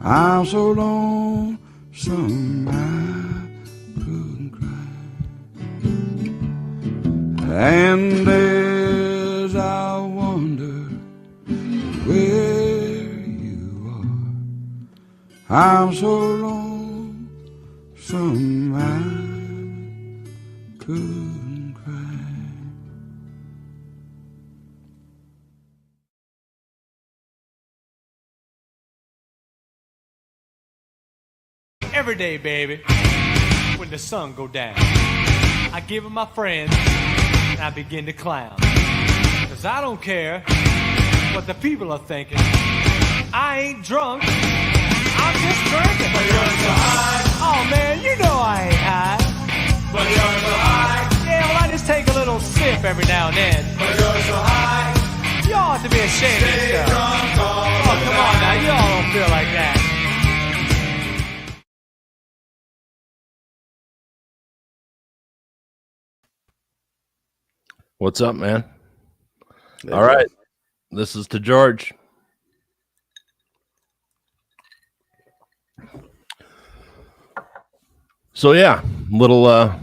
I'm so lonesome I couldn't cry. And as I wonder where you are, I'm so lonesome I couldn't cry. Every day, baby, when the sun go down, I give 'em my friends and I begin to clown. 'Cause I don't care what the people are thinking. I ain't drunk, I'm just drinking. But you're so high. Oh man, you know I ain't high. But you're so high. Yeah, well I just take a little sip every now and then. But you're so high. You ought to be ashamed of yourself. Oh, come on now, you all don't feel like that. What's up, man? All right. This is to George. So, yeah, little out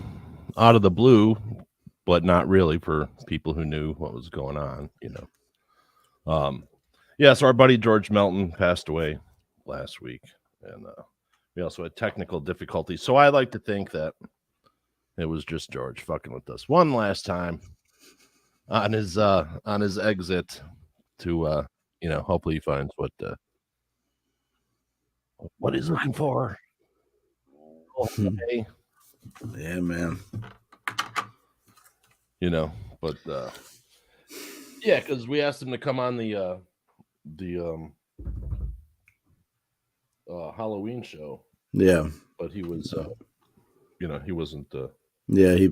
of the blue, but not really for people who knew what was going on, you know. Yeah, so our buddy George MElton passed away last week, and we also had technical difficulties. So I like to think that it was just George fucking with us one last time on his exit to you know, hopefully he finds what he's looking for. Okay. Yeah, man. You know, but yeah, because we asked him to come on the Halloween show. Yeah, but he was you know, he wasn't yeah, he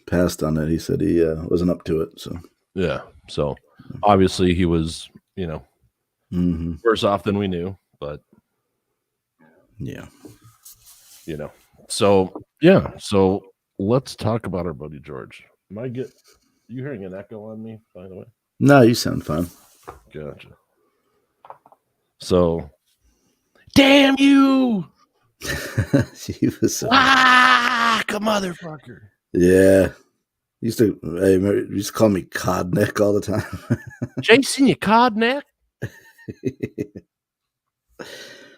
passed on it. He said he wasn't up to it. So yeah, so obviously he was, you know, worse off than we knew, but yeah, you know, so yeah, so let's talk about our buddy George. You hearing an echo on me, by the way? No, you sound fine. Gotcha. So, damn you! He was a motherfucker. Yeah, he used to call me Codneck all the time. Jason, you Codneck.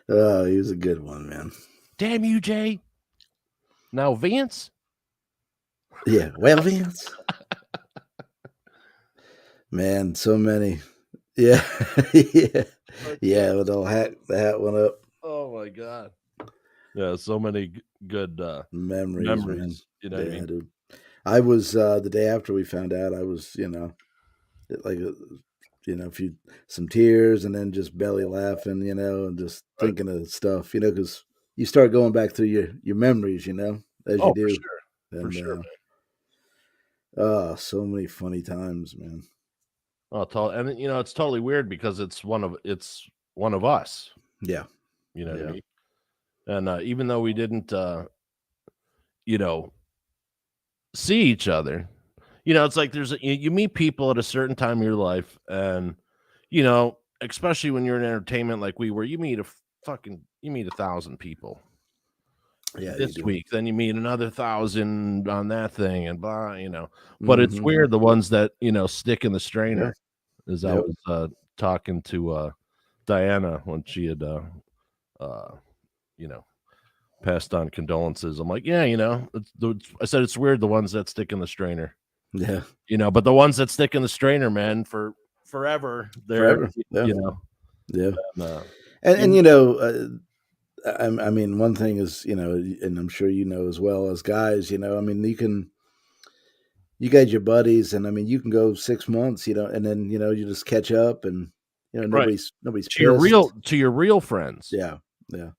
Oh, he was a good one, man. Damn you, Jay. Now, Vince. Yeah, well, Vince. Man, so many. Yeah, yeah, with the hat went up. Oh my god. Yeah, so many good memories. Man. You know what I mean? Dude. I was the day after we found out. I was, you know, like, you know, some tears and then just belly laughing, you know, and just thinking of stuff, you know, because you start going back through your memories, you know, as you do. For sure. And, for sure. So many funny times, man. Oh, and you know, it's totally weird because it's one of us. Yeah. You know what I mean? And even though we didn't, you know, see each other, you know, it's like you meet people at a certain time of your life, and you know, especially when you're in entertainment like we were, you meet 1,000 people. Yeah, this week, then you meet another 1,000 on that thing, and blah, you know. But it's weird, the ones that, you know, stick in the strainer. Yeah. As I was talking to Diana when she had you know, passed on condolences. I'm like, yeah, you know, I said it's weird, the ones that stick in the strainer. Yeah, you know, but the ones that stick in the strainer, man, for forever, they're you know, and you know. I mean, one thing is, you know, and I'm sure you know as well as guys, you know, I mean, you got your buddies, and I mean, you can go 6 months, you know, and then, you know, you just catch up, and, you know, nobody's to your real friends. Yeah. Yeah.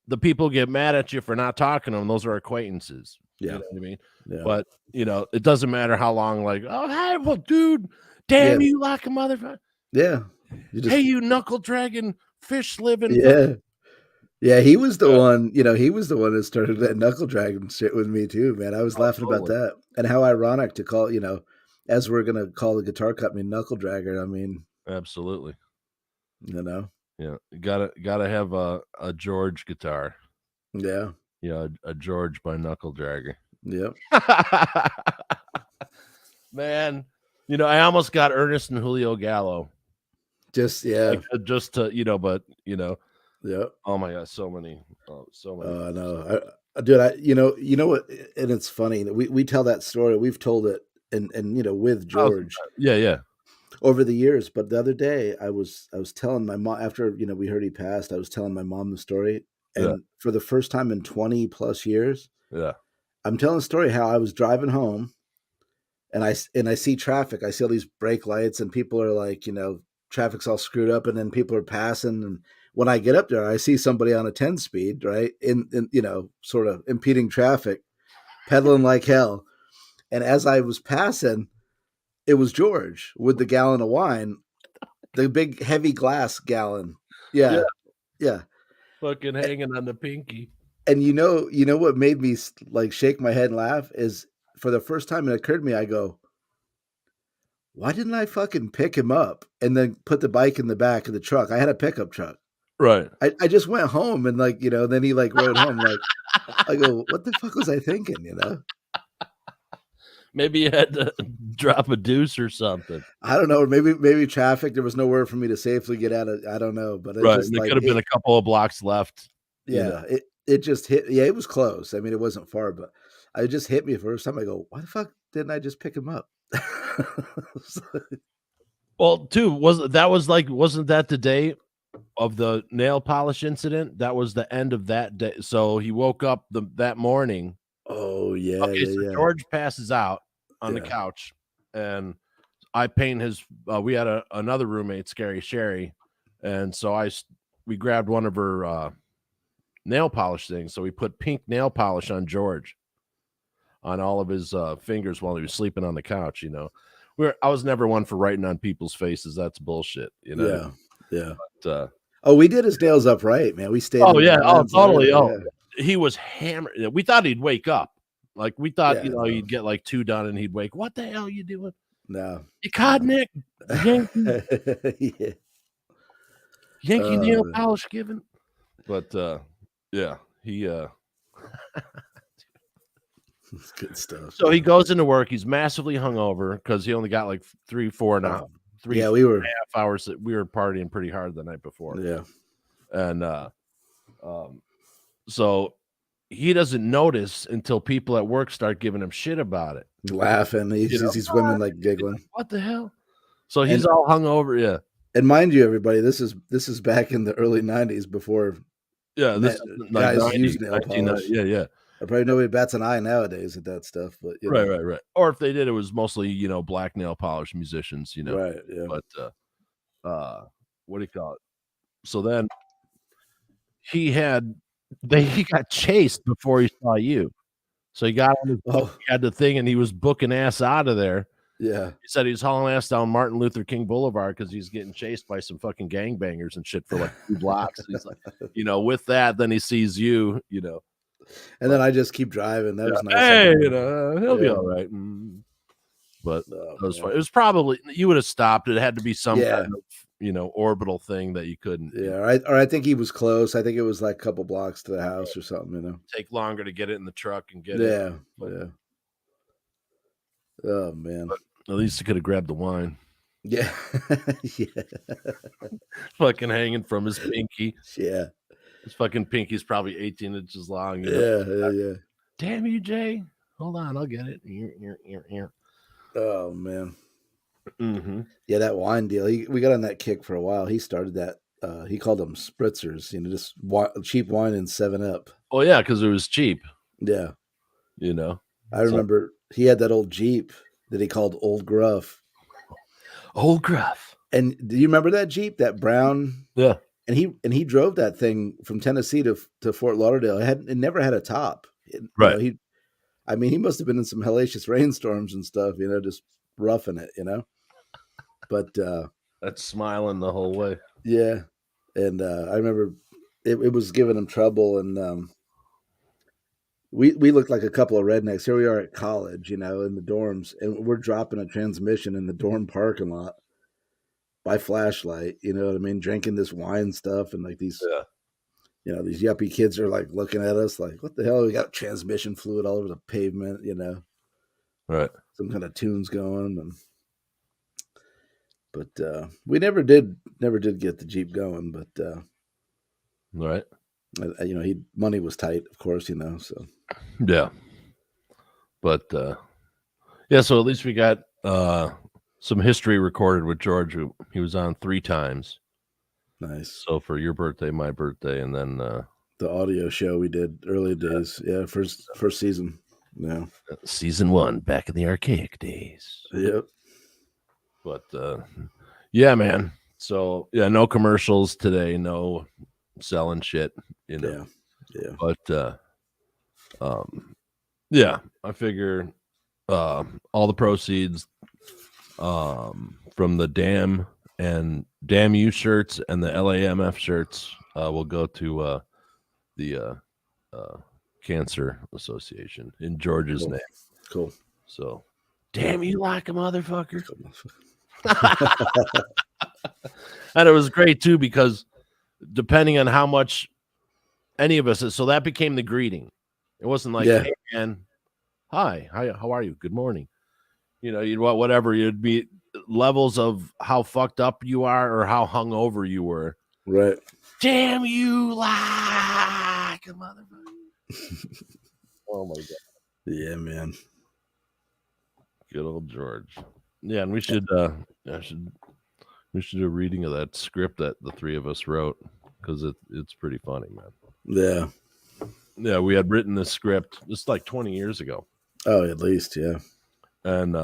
The people get mad at you for not talking to them. Those are acquaintances. Yeah. You know what I mean? Yeah. But, you know, it doesn't matter how long, like, oh, hey, well, dude, damn you like a motherfucker. Yeah. Hey, you knuckle dragging, fish living. Yeah. Yeah, he was the one, you know, that started that knuckle dragging shit with me too, man. I was laughing about that. And how ironic to call, you know, as we're going to call the guitar company Knuckle Dragger. I mean, absolutely. You know? Yeah, gotta have a George guitar. Yeah. Yeah, a George by Knuckle Dragger. Yep. Man, I almost got Ernest and Julio Gallo. Just Like, just to, but Yep. oh my god, so many. I know. Dude, you know what? And it's funny. We tell that story. We've told it, and with George Yeah. over the years. But the other day, I was telling my mom after we heard he passed. I was telling my mom the story, Yeah. and for the first time in 20 plus years, Yeah. I'm telling the story how I was driving home, and I see traffic. I see all these brake lights, and people are like, traffic's all screwed up, and then people are passing. And when I get up there, I see somebody on a 10 speed, right, in sort of impeding traffic, pedaling like hell. And as I was passing, it was George with the gallon of wine, the big heavy glass gallon. Yeah. Yeah. Fucking hanging on the pinky. And you know what made me like shake my head and laugh is for the first time it occurred to me, I go, why didn't I fucking pick him up and then put the bike in the back of the truck? I had a pickup truck. Right. I just went home and then he rode home. Like, I go, what the fuck was I thinking? Maybe you had to drop a deuce or something. I don't know. Maybe traffic. There was nowhere for me to safely get out of. I don't know, but it just there could have been a couple of blocks left. Yeah, it just hit. Yeah, it was close. I mean, it wasn't far, but it just hit me the first time. I go, why the fuck didn't I just pick him up? Well, too, wasn't that the day of the nail polish incident? That was the end of that day. So he woke up that morning. Oh yeah. Okay, yeah, so George passes out on the couch, and I paint his. We had another roommate, Scary Sherry, and so we grabbed one of her nail polish things. So we put pink nail polish on George, on all of his fingers while he was sleeping on the couch. I was never one for writing on people's faces. That's bullshit. Yeah. But, we did his nails upright, man. We stayed. Oh yeah. Oh, totally. Yeah. He was hammered. We thought he'd wake up. Like we thought, he'd get like 2 done and he'd wake. What the hell are you doing? No. You caught Nick. Yeah. Yankee nail polish given. But yeah, he It's good stuff. So he goes into work. He's massively hungover because he only got like 3-4 now. 3.5 hours. That we were partying pretty hard the night before. Yeah, and so he doesn't notice until people at work start giving him shit about it, laughing. He sees these women like giggling. What the hell? So he's all hungover. Yeah, and mind you, everybody, this is back in the early '90s before. Yeah, this is like guys used nail polish. Yeah. Probably nobody bats an eye nowadays at that stuff, but right. Or if they did, it was mostly black nail polish musicians, Right. Yeah. But what do you call it? So then he got chased before he saw you. So he got on his boat, he had the thing, and he was booking ass out of there. Yeah. He said he was hauling ass down Martin Luther King Boulevard because he's getting chased by some fucking gangbangers and shit for like 2 blocks. He's like, with that, then he sees you, And then I just keep driving. That was nice. Hey, he'll be all right. But it was fun. It was probably, you would have stopped. It had to be some kind of, orbital thing that you couldn't. Yeah, or I think he was close. I think it was like a couple blocks to the house or something. Take longer to get it in the truck and get it. Yeah. Oh man. But at least he could have grabbed the wine. Yeah. Yeah. Fucking hanging from his pinky. Yeah. His fucking pinky's probably 18 inches long. Yeah. Damn you, Jay. Hold on, I'll get it. Here. Oh man. Mm-hmm. Yeah, that wine deal. We got on that kick for a while. He started that. He called them spritzers. Just cheap wine and 7-Up. Oh yeah, because it was cheap. Yeah. I remember he had that old Jeep that he called Old Gruff. Old Gruff. And do you remember that Jeep, that brown? Yeah. And he drove that thing from Tennessee to Fort Lauderdale. It never had a top. Right. He must have been in some hellacious rainstorms and stuff, just roughing it, But that's smiling the whole way. Yeah. And I remember it was giving him trouble, and we looked like a couple of rednecks. Here we are at college, in the dorms, and we're dropping a transmission in the dorm parking lot. by flashlight, you know what I mean? Drinking this wine stuff, and like these, you know, these yuppie kids are like looking at us like, what the hell? We got transmission fluid all over the pavement, you know, Right. some kind of tunes going. But we never did get the Jeep going. But Right. you know, money was tight, of course, you know. So Yeah. But yeah, so at least we got some history recorded with George. He was on 3 times. Nice. So for your birthday, my birthday, and then the audio show we did early days. Yeah, first season. Yeah. Season 1, back in the archaic days. Yep. But yeah, man. So yeah, no commercials today, no selling shit, you know. Yeah. But yeah, I figure all the proceeds from the Damn You shirts and the LAMF shirts will go to the Cancer Association in George's name. Cool. So, damn you like a motherfucker. And it was great too, because depending on how much any of us, so that became the greeting. It wasn't like, hey man, hi, how are you? Good morning. You know, you'd whatever, you'd be levels of how fucked up you are or how hungover you were. Right. Damn you like a motherfucker. Oh my god. Yeah, man. Good old George. Yeah, and we should we should do a reading of that script that the 3 of us wrote, because it's pretty funny, man. Yeah. Yeah, we had written this script just like 20 years ago. Oh, at least, yeah. And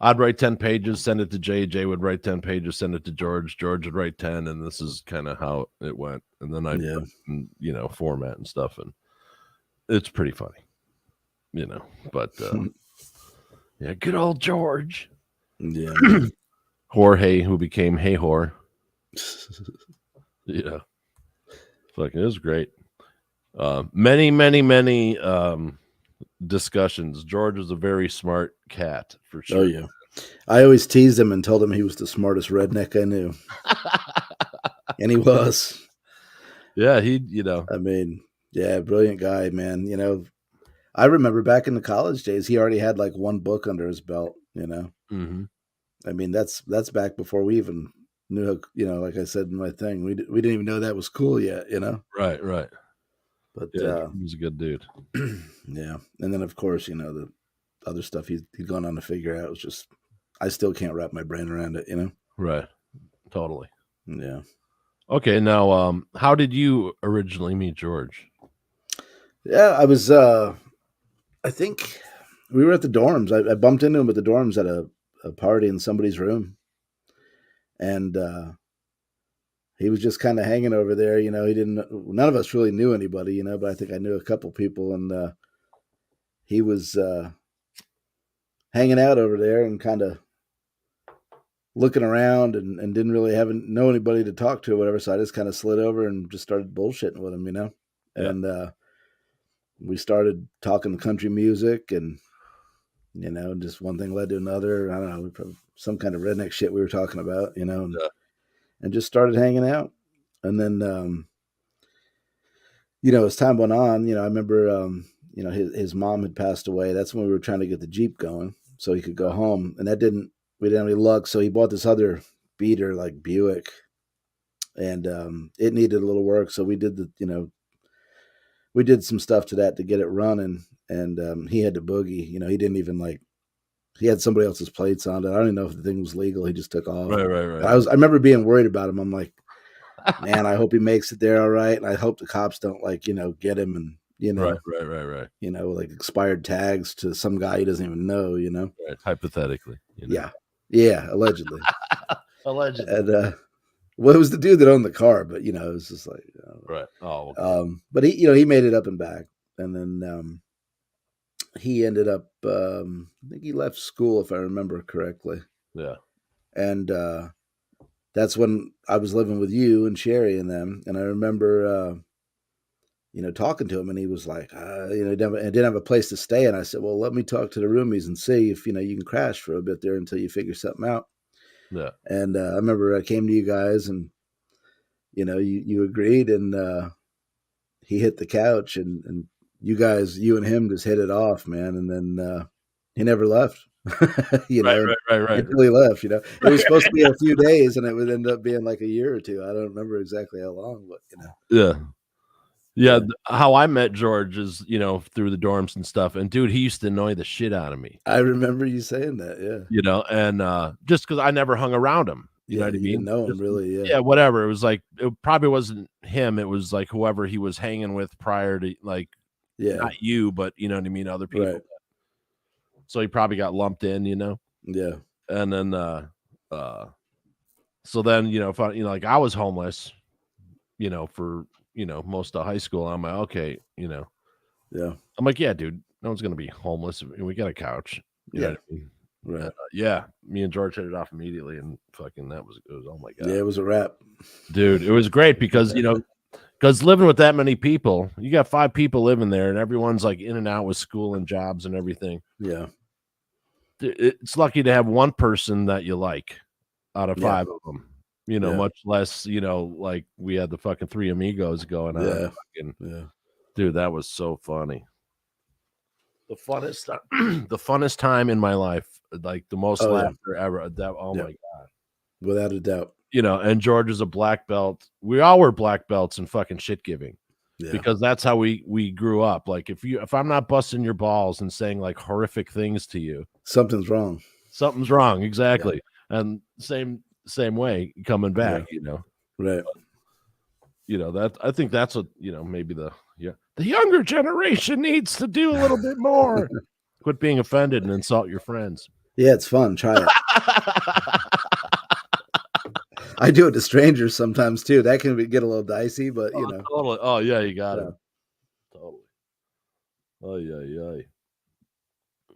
I'd write 10 pages, send it to Jay. Jay would write 10 pages, send it to George. George would write 10, and this is kind of how it went. And then I, you know, format and stuff, and it's pretty funny, you know. But yeah, good old George. Yeah. Jorge, who became Hey Whore. Yeah. Fucking, it was great. Many discussions. George was a very smart cat, for sure. Oh, yeah. I always teased him and told him he was the smartest redneck I knew. And he was. Yeah, you know. I mean, yeah, brilliant guy, man. You know, I remember back in the college days, he already had like 1 book under his belt, you know. Mm-hmm. I mean, that's back before we even knew how, you know, like I said in my thing, we didn't even know that was cool yet, you know. Right. But yeah, he was a good dude. Yeah, and then of course, you know, the other stuff he'd gone on to figure out was just, I still can't wrap my brain around it, you know. Right. Totally. Yeah. Okay, now how did you originally meet George? Yeah, I was I think we were at the dorms. I bumped into him at the dorms at a party in somebody's room. And he was just kind of hanging over there, you know. None of us really knew anybody, you know, but I think I knew a couple people, and he was hanging out over there and kind of looking around and didn't really know anybody to talk to or whatever. So I just kind of slid over and just started bullshitting with him, you know. Yeah. And we started talking country music, and, you know, just one thing led to another. I don't know, some kind of redneck shit we were talking about, you know, and just started hanging out. And then, you know, as time went on, you know, I remember, you know, his mom had passed away. That's when we were trying to get the Jeep going so he could go home. And we didn't have any luck. So he bought this other beater, like Buick, and it needed a little work. So we did we did some stuff to that to get it running. And he had to boogie, you know. He didn't even he had somebody else's plates on it. I don't even know if the thing was legal. He just took off. Right. I remember being worried about him. I'm like, man, I hope he makes it there all right. And I hope the cops don't, you know, get him and, you know. Right. You know, like expired tags to some guy he doesn't even know, you know. Right. Hypothetically. You know? Yeah, allegedly. Allegedly. And well, it was the dude that owned the car, but, you know, it was just like, right. Oh, okay. But he, you know, he made it up and back. And then he ended up, I think he left school, if I remember correctly. Yeah. And that's when I was living with you and Sherry and them. And I remember, you know, talking to him, and he was like, you know, I didn't have a place to stay. And I said, well, let me talk to the roomies and see if, you know, you can crash for a bit there until you figure something out. Yeah. And I remember I came to you guys, and you agreed, and he hit the couch, and you and him just hit it off, man. And then he never left, Right. until he left. It was supposed to be a few days, and it would end up being like a year or two. I don't remember exactly how long, but Yeah. Yeah. Yeah. How I met George is, through the dorms and stuff. And dude, he used to annoy the shit out of me. I remember you saying that. Yeah. And just because I never hung around him. You know what I You mean? didn't know him, Just, really. Yeah. yeah, whatever. It was like, it probably wasn't him. It was like whoever he was hanging with prior to, like, Yeah. not you, but you know what I mean? Other people. Right. So he probably got lumped in, Yeah. and then, so then, if I, like I was homeless, for, most of high school. I'm like, okay, Yeah. I'm like, yeah, dude, no one's going to be homeless. We got a couch. You know Yeah. what I mean? Right. Yeah. Me and George hit it off immediately, and fucking, it was, oh my God. Yeah, it was a wrap. Dude, it was great because, because living with that many people, you got 5 people living there, and everyone's like in and out with school and jobs and everything. Yeah. It's lucky to have one person that you like out of 5 of them, much less, like we had the fucking 3 amigos going on. Yeah. Fucking, dude, that was so funny. The funnest time in my life, like the most laughter ever. My God. Without a doubt. And George is a black belt. We all were black belts in fucking shit giving. Yeah. Because that's how we grew up. Like if I'm not busting your balls and saying like horrific things to you, something's wrong. Something's wrong, exactly. Yeah. And same way coming back, Right. But, that I think that's what maybe the younger generation needs to do a little bit more. Quit being offended and insult your friends. Yeah, it's fun. Try it. I do it to strangers sometimes too. That can get a little dicey, but totally. Oh yeah, you got it. Totally. Oh yeah.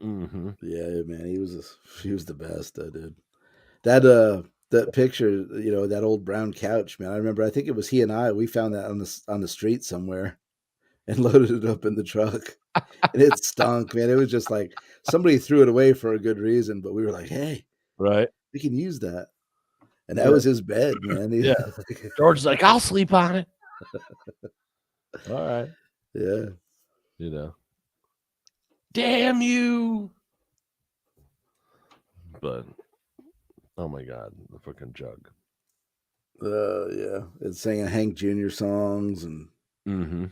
Mm-hmm. Yeah, man, he was the best, dude. That picture, that old brown couch, man. I remember. I think it was he and we found that on the street somewhere, and loaded it up in the truck, and it stunk, man. It was just like somebody threw it away for a good reason, but we were like, hey, right, we can use that. And that was his bed, man. Yeah. George's like, I'll sleep on it. All right. Yeah. Damn you. But, oh my God, the fucking jug. Yeah. It's singing Hank Jr. songs and. Mm-hmm.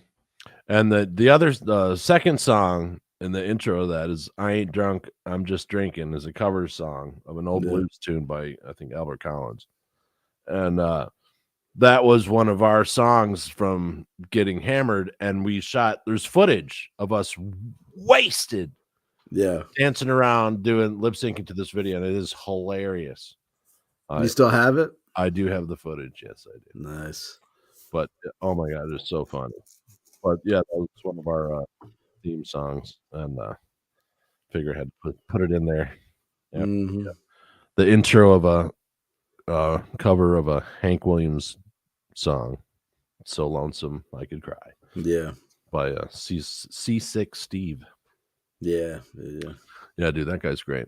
And the second song in the intro of that is I Ain't Drunk, I'm Just Drinking, is a cover song of an old blues tune by, I think, Albert Collins. And that was one of our songs from getting hammered. And there's footage of us wasted. Yeah. Dancing around, doing lip syncing to this video. And it is hilarious. You still have it? I do have the footage. Yes, I do. Nice. But, oh my God, it's so funny. But yeah, that was one of our theme songs, and figure I had to put it in there. Yep. Mm-hmm. Yeah. The intro of a cover of a Hank Williams song, "So Lonesome I Could Cry." Yeah, by C6 Steve. Yeah, dude, that guy's great.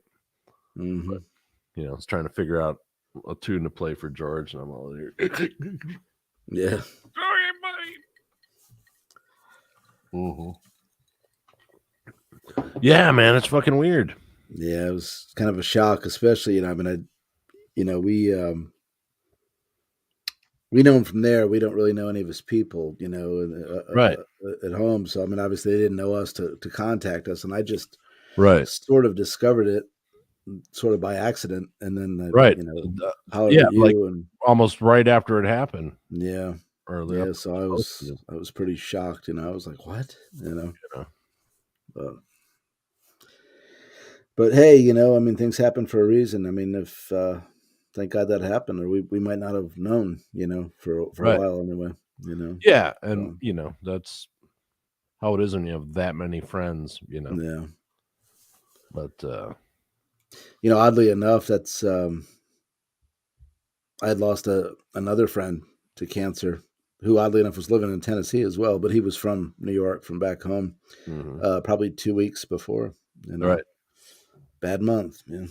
Mm-hmm. But, I was trying to figure out a tune to play for George, and I'm all here. Yeah. Sorry, buddy. Mm-hmm. Yeah, man, it's fucking weird. Yeah, it was kind of a shock, especially, we know him from there. We don't really know any of his people, right at home. So, obviously they didn't know us to contact us. And I just sort of discovered it sort of by accident. And then, hollered at you and almost right after it happened. Yeah. Earlier. Yeah. So I was pretty shocked, I was like, what, but hey, things happen for a reason. If, thank God that happened, or we might not have known, for a while anyway, Yeah. And, that's how it is when you have that many friends, Yeah. But, oddly enough, that's, I had lost another friend to cancer who oddly enough was living in Tennessee as well, but he was from New York, from back home, probably 2 weeks before, Right. Bad month, man,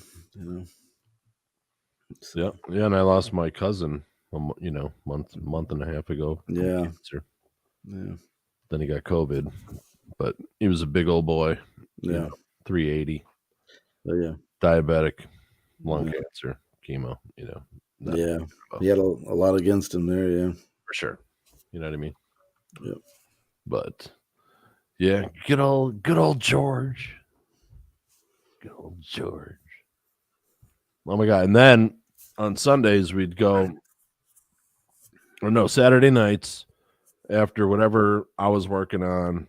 So, Yeah, and I lost my cousin, month and a half ago from yeah, cancer. yeah, Then he got COVID, but he was a big old boy, yeah, 380, oh, yeah, diabetic, lung yeah, cancer, chemo, not yeah. about, He had a lot against him there. Yeah, for sure. You know what I mean? yeah, But yeah, good old George. Good old George. Oh my God. And then on Sundays we'd go, or no, Saturday nights after whatever I was working on,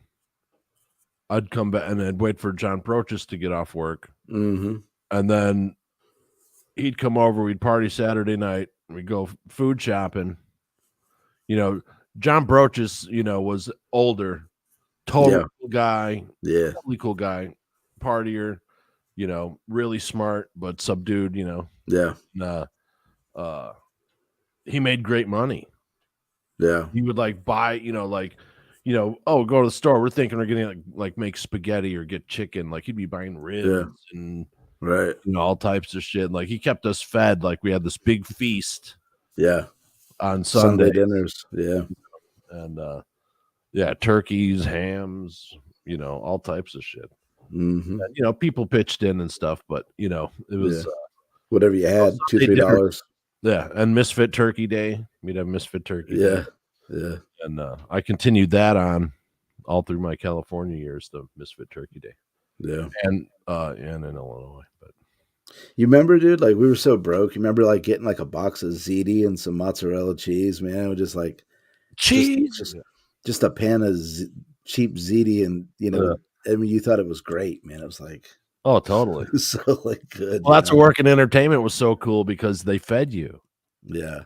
I'd come back and I'd wait for John Prochus to get off work. mm-hmm. And then he'd come over, we'd party Saturday night, we'd go food shopping. John Brochus, was older, totally Yeah, cool guy, yeah, totally cool guy, partier, really smart, but subdued, yeah, and, he made great money. yeah, He would buy, oh, go to the store. We're thinking we're getting like make spaghetti or get chicken. Like he'd be buying ribs and right. all types of shit. Like he kept us fed. Like we had this big feast Yeah, on Sunday Sunday, dinners. Yeah, and turkeys, hams, all types of shit. mm-hmm. And, people pitched in and stuff, but it was Yeah, whatever you had, Sunday dinner. $2-3. Yeah, and Misfit Turkey Day. We'd have Misfit Turkey Day. Yeah, yeah, And I continued that on all through my California years, the Misfit Turkey Day, yeah. and in Illinois. But You remember, dude? Like we were so broke. You remember, like getting like a box of ziti and some mozzarella cheese, man? It was just like cheese. just a pan of cheap ziti, and I mean, you thought it was great, man. It was like, Oh, totally. it was so like good. Well, that's what working entertainment was so cool because they fed you, Yeah,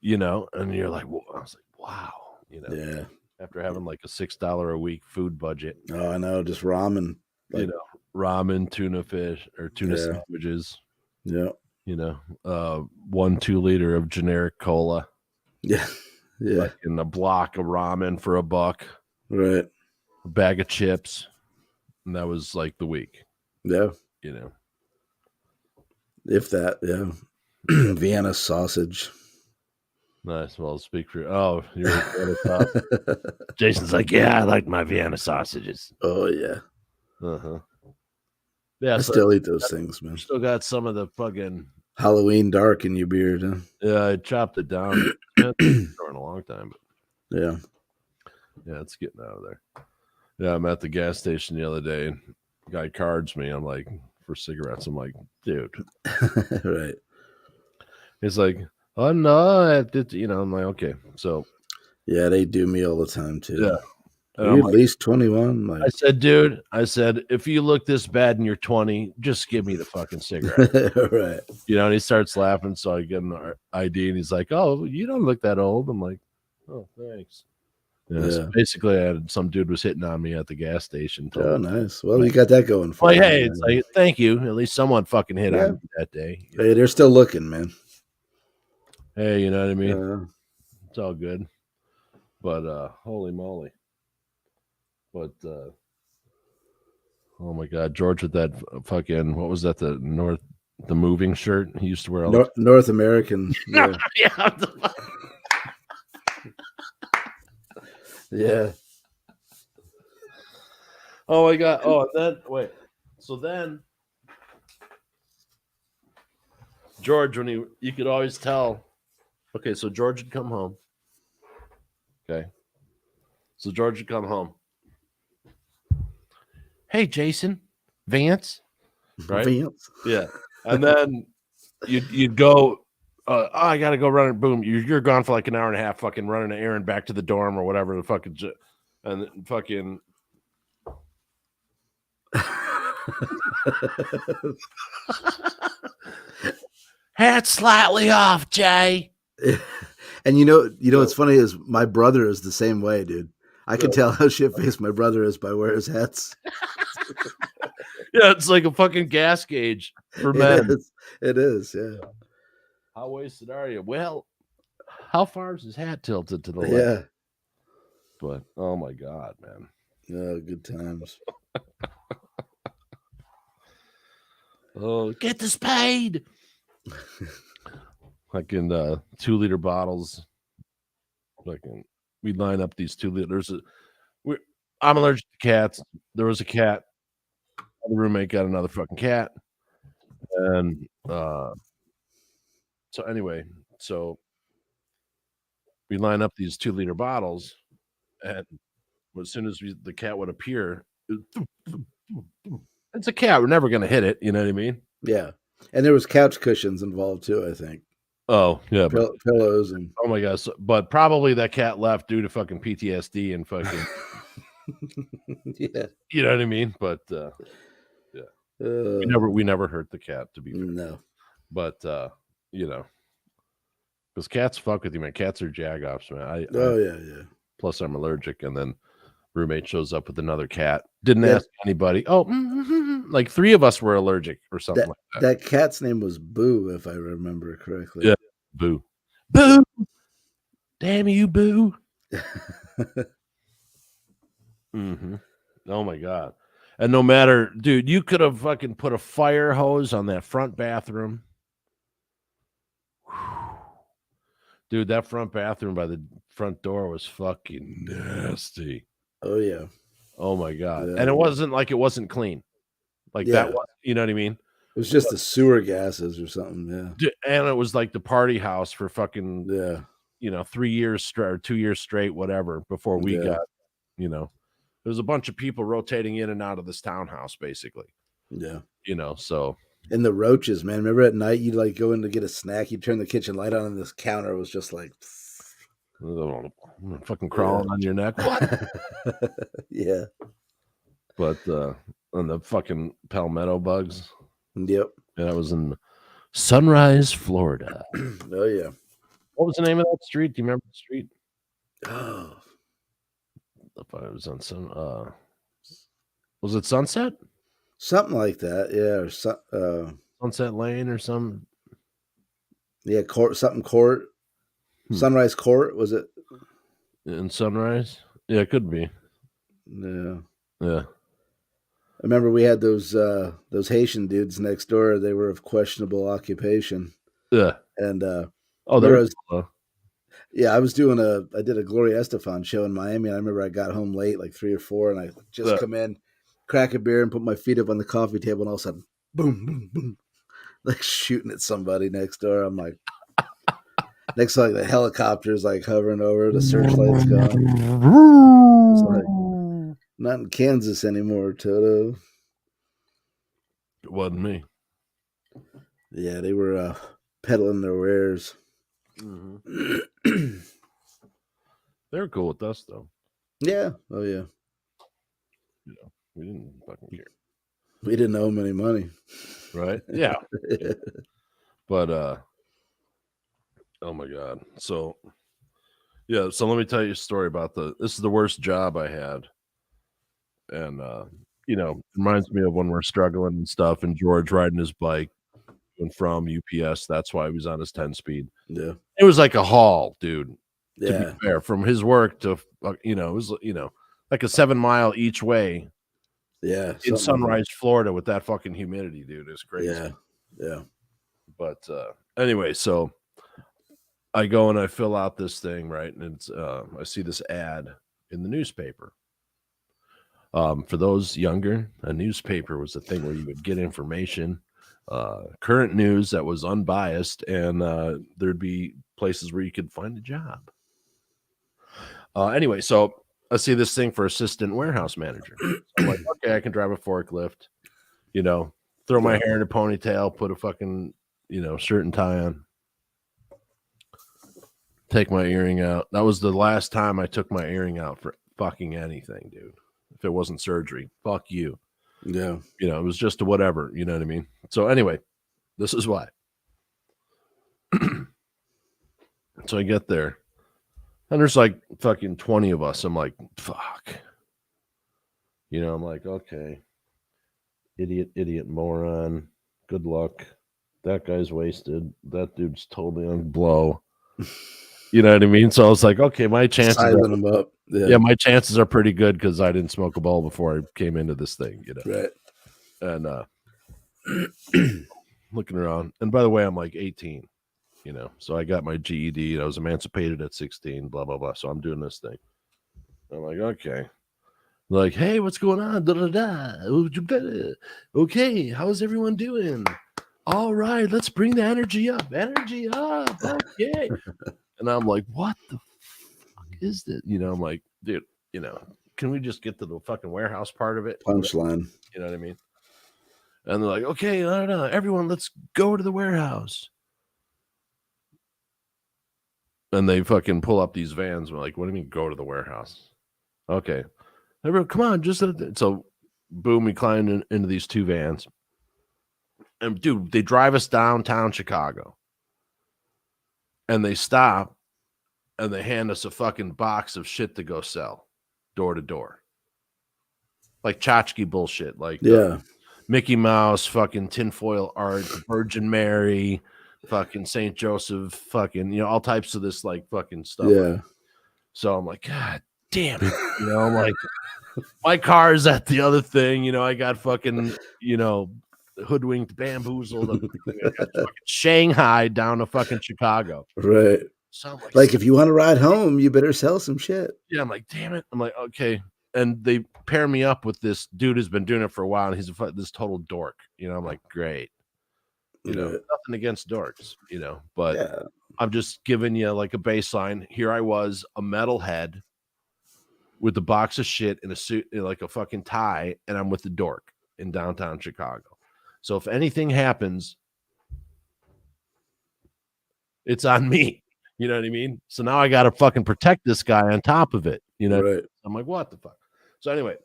and you're like, I was like, wow, yeah. after having like a $6 a week food budget, Oh, I know, just ramen. Like, ramen, tuna fish or tuna sandwiches, yeah, 1 2-liter of generic cola, yeah, yeah. like in a block of ramen for $1, Right. a bag of chips, and that was like the week. Yeah. If that, yeah. Vienna sausage. Nice. Well, speak for you're a Vienna sausage. Jason's like, yeah, I like my Vienna sausages. Oh yeah. Uh-huh. Yeah, I still eat those things, man. Still got some of the fucking Halloween dark in your beard, huh? Yeah, I chopped it down. It's been in a long time, but yeah, it's getting out of there. Yeah, I'm at the gas station the other day, and the guy cards me. I'm like, for cigarettes. I'm like, dude, right. He's like, oh no, I'm like, okay, so yeah, they do me all the time too. Yeah. Are you at least 21? Like, I said, dude, if you look this bad and you're 20, just give me the fucking cigarette. right. And he starts laughing. So I get an ID and he's like, oh, you don't look that old. I'm like, oh, thanks. So basically, some dude was hitting on me at the gas station. Oh, nice. Well, you got that going for you. Hey, it's like, thank you. At least someone fucking hit on me that day. Hey, they're still looking, man. Hey, you know what I mean? It's all good. But holy moly. But oh my God, George with that fucking, what was that? The moving shirt he used to wear. All North American. Yeah. Yeah. Oh my God. Oh, and then wait. So then George, when you could always tell. Okay, so George would come home. Okay. So George would come home. Hey, Jason, Vance, right? Vance. Yeah. And then you'd go, I got to go run it. Boom. You're gone for like an hour and a half, fucking running an errand back to the dorm or whatever the fucking, and then fucking. Hat slightly off, Jay. And you know what's funny is my brother is the same way, dude. I can tell how shit-faced my brother is by where his hat's. Yeah, it's like a fucking gas gauge for men. It is, yeah. How wasted are you? Well, how far is his hat tilted to the left? Yeah. But oh my God, man. Yeah, good times. Oh, get the spade. like in 2-liter bottles. Like we'd line up these 2 liters. I'm allergic to cats. There was a cat. The roommate got another fucking cat, and so anyway, so we line up these 2-liter bottles, and as soon as the cat would appear, it's a cat. We're never gonna hit it. You know what I mean? Yeah, and there was couch cushions involved too. I think. Oh yeah, pillows and oh my gosh! But probably that cat left due to fucking PTSD and fucking. Yeah, you know what I mean. But yeah, we never hurt the cat, to be fair. No, but you know, because cats fuck with you, man. Cats are jagoffs, man. Yeah. Plus, I'm allergic, and then roommate shows up with another cat. Didn't ask anybody. Oh, like 3 of us were allergic or something like that. That cat's name was Boo, if I remember correctly. Yeah, Boo. Boo! Damn you, Boo! Oh my god! And no matter, dude, you could have fucking put a fire hose on that front bathroom. Dude, that front bathroom by the front door was fucking nasty. Oh yeah. Oh my god. Yeah. And it wasn't like it wasn't clean. Like that was, you know what I mean? It was just the sewer gases or something, yeah. And it was like the party house for fucking 3 years straight or 2 years straight, whatever, before we got, there was a bunch of people rotating in and out of this townhouse, basically. Yeah. So. And the roaches, man. Remember at night you'd like go in to get a snack, you'd turn the kitchen light on, and this counter was just like fucking crawling on your neck. What? Yeah. But on the fucking palmetto bugs. Yep. And that was in Sunrise, Florida. Oh yeah. What was the name of that street? Do you remember the street? Oh. If I was on was it Sunset? Something like that, yeah. Or Sunset Lane or something. Yeah, court. Sunrise Court, was it? In Sunrise? Yeah, it could be. Yeah. Yeah. I remember we had those Haitian dudes next door. They were of questionable occupation. Yeah. And I did a Gloria Estefan show in Miami. And I remember I got home late, like 3 or 4, and I just come in, crack a beer, and put my feet up on the coffee table, and all of a sudden, boom, boom, boom, like shooting at somebody next door. I'm like, next to like the helicopter's like hovering over, the searchlight's gone. It's like, not in Kansas anymore, Toto. It wasn't me. Yeah, they were peddling their wares. Mm-hmm. They're cool with us, though. Yeah. Oh, yeah. We didn't fucking care. We didn't owe them any money. Right? Yeah. But, oh my God. So, yeah. So let me tell you a story about this is the worst job I had. And, reminds me of when we're struggling and stuff, and George riding his bike and from UPS. That's why he was on his 10-speed. Yeah. It was like a haul, dude. Yeah. To be fair, from his work to, it was, like a 7-mile each way. Yeah. In Sunrise, Florida, with that fucking humidity, dude. It's crazy. Yeah. Yeah. But anyway, so I go and I fill out this thing, right? And it's I see this ad in the newspaper. For those younger, a newspaper was a thing where you would get information, current news that was unbiased, and there'd be places where you could find a job. Anyway, so I see this thing for assistant warehouse manager. So I'm like, okay, I can drive a forklift, throw my hair in a ponytail, put a fucking, shirt and tie on, take my earring out. That was the last time I took my earring out for fucking anything, dude. If it wasn't surgery, fuck you. Yeah. It was just a whatever, you know what I mean? So anyway, this is why. So I get there, and there's like fucking 20 of us. I'm like, fuck. I'm like, okay. Idiot, moron. Good luck. That guy's wasted. That dude's totally on blow. You know what I mean? So I was like, okay, my chances sizing them up. Yeah, my chances are pretty good because I didn't smoke a bowl before I came into this thing, Right. And looking around. And by the way, I'm like 18, you know, so I got my GED and I was emancipated at 16, blah, blah, blah. So I'm doing this thing. I'm like, okay. Like, hey, what's going on? Da, da, da. Okay, how's everyone doing? All right, let's bring the energy up. Energy up. Okay. And I'm like, what the fuck is this? You know, I'm like, dude, you know, can we just get to the fucking warehouse part of it? Punchline. You know what I mean? And they're like, okay, no, everyone, let's go to the warehouse. And they fucking pull up these vans. We're like, what do you mean go to the warehouse? Okay. Everyone, come on. So, boom, we climb into these two vans. And, dude, they drive us downtown Chicago. And they stop. And they hand us a fucking box of shit to go sell. Door to door. Like tchotchke bullshit. Like, yeah. Mickey Mouse, fucking tinfoil art, Virgin Mary, fucking St. Joseph, fucking, you know, all types of this, like, fucking stuff. Yeah. So I'm like, God damn it. You know, I'm like, my car is at the other thing. You know, I got fucking, you know, hoodwinked, bamboozled. I got fucking Shanghai down to fucking Chicago. Right. So I'm like if you want to ride home, you better sell some shit. Yeah. I'm like, damn it. I'm like, okay. And they pair me up with this dude who's been doing it for a while, and he's this total dork. You know, I'm like, great. You know, nothing against dorks, you know, but I'm just giving you like a baseline. Here I was, a metalhead with a box of shit in a suit, like a fucking tie, and I'm with the dork in downtown Chicago. So if anything happens, it's on me. You know what I mean? So now I got to fucking protect this guy on top of it. You know, right. I'm like, what the fuck? So anyway,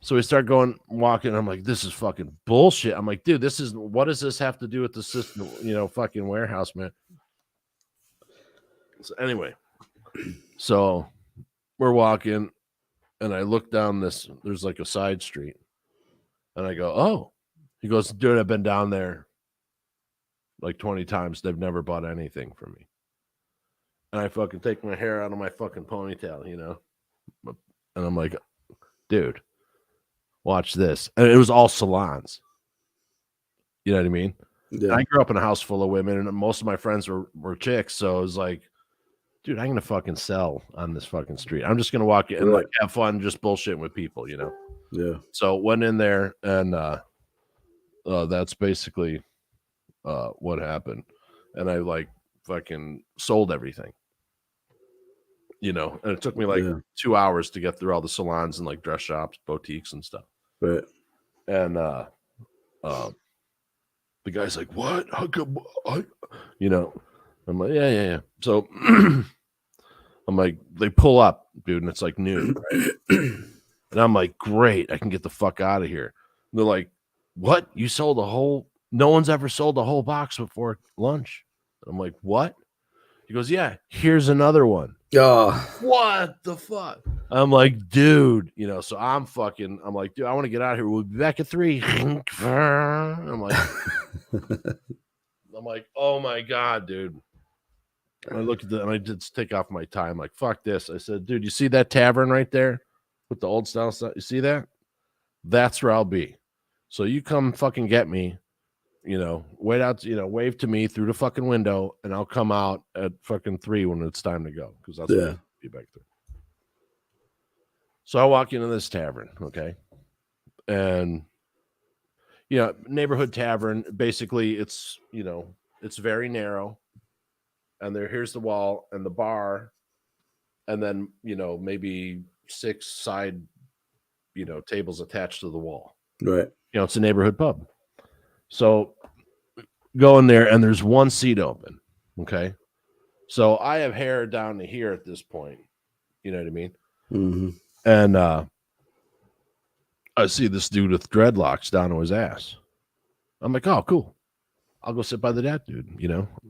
so we start walking. I'm like, this is fucking bullshit. I'm like, dude, what does this have to do with the system? You know, fucking warehouse, man. So anyway, so we're walking and I look down there's like a side street and I go, oh, he goes, dude, I've been down there like 20 times. They've never bought anything from me. And I fucking take my hair out of my fucking ponytail, you know? And I'm like, dude, watch this. And it was all salons. You know what I mean? Yeah. I grew up in a house full of women, and most of my friends were chicks. So it was like, dude, I'm going to fucking sell on this fucking street. I'm just going to walk in and like have fun, just bullshitting with people, you know? Yeah. So went in there, and that's basically what happened. And I like fucking sold everything. You know, and it took me like 2 hours to get through all the salons and like dress shops, boutiques and stuff. Right. And the guy's like, what? How come? You know, I'm like, yeah. So I'm like, they pull up, dude, and it's like noon. Right? And I'm like, great, I can get the fuck out of here. And they're like, what? You sold no one's ever sold a whole box before lunch. And I'm like, what? He goes, yeah, here's another one. Oh, what the fuck? I'm like, dude, you know, so I'm like, dude, I want to get out of here. We'll be back at 3. I'm like, oh my God, dude. And I look at and I just take off my tie. I'm like, fuck this. I said, dude, you see that tavern right there with the old style stuff? You see that? That's where I'll be. So you come fucking get me. You know, wait out, you know, wave to me through the fucking window, and I'll come out at fucking 3 when it's time to go, because that's what I'll be back there. So I walk into this tavern, okay, and neighborhood tavern. Basically, it's it's very narrow, and here's the wall and the bar, and then maybe 6 side tables attached to the wall. Right. It's a neighborhood pub. So go in there and there's one seat open. Okay. So I have hair down to here at this point. You know what I mean? Mm-hmm. And I see this dude with dreadlocks down to his ass. I'm like, oh, cool. I'll go sit by that dude,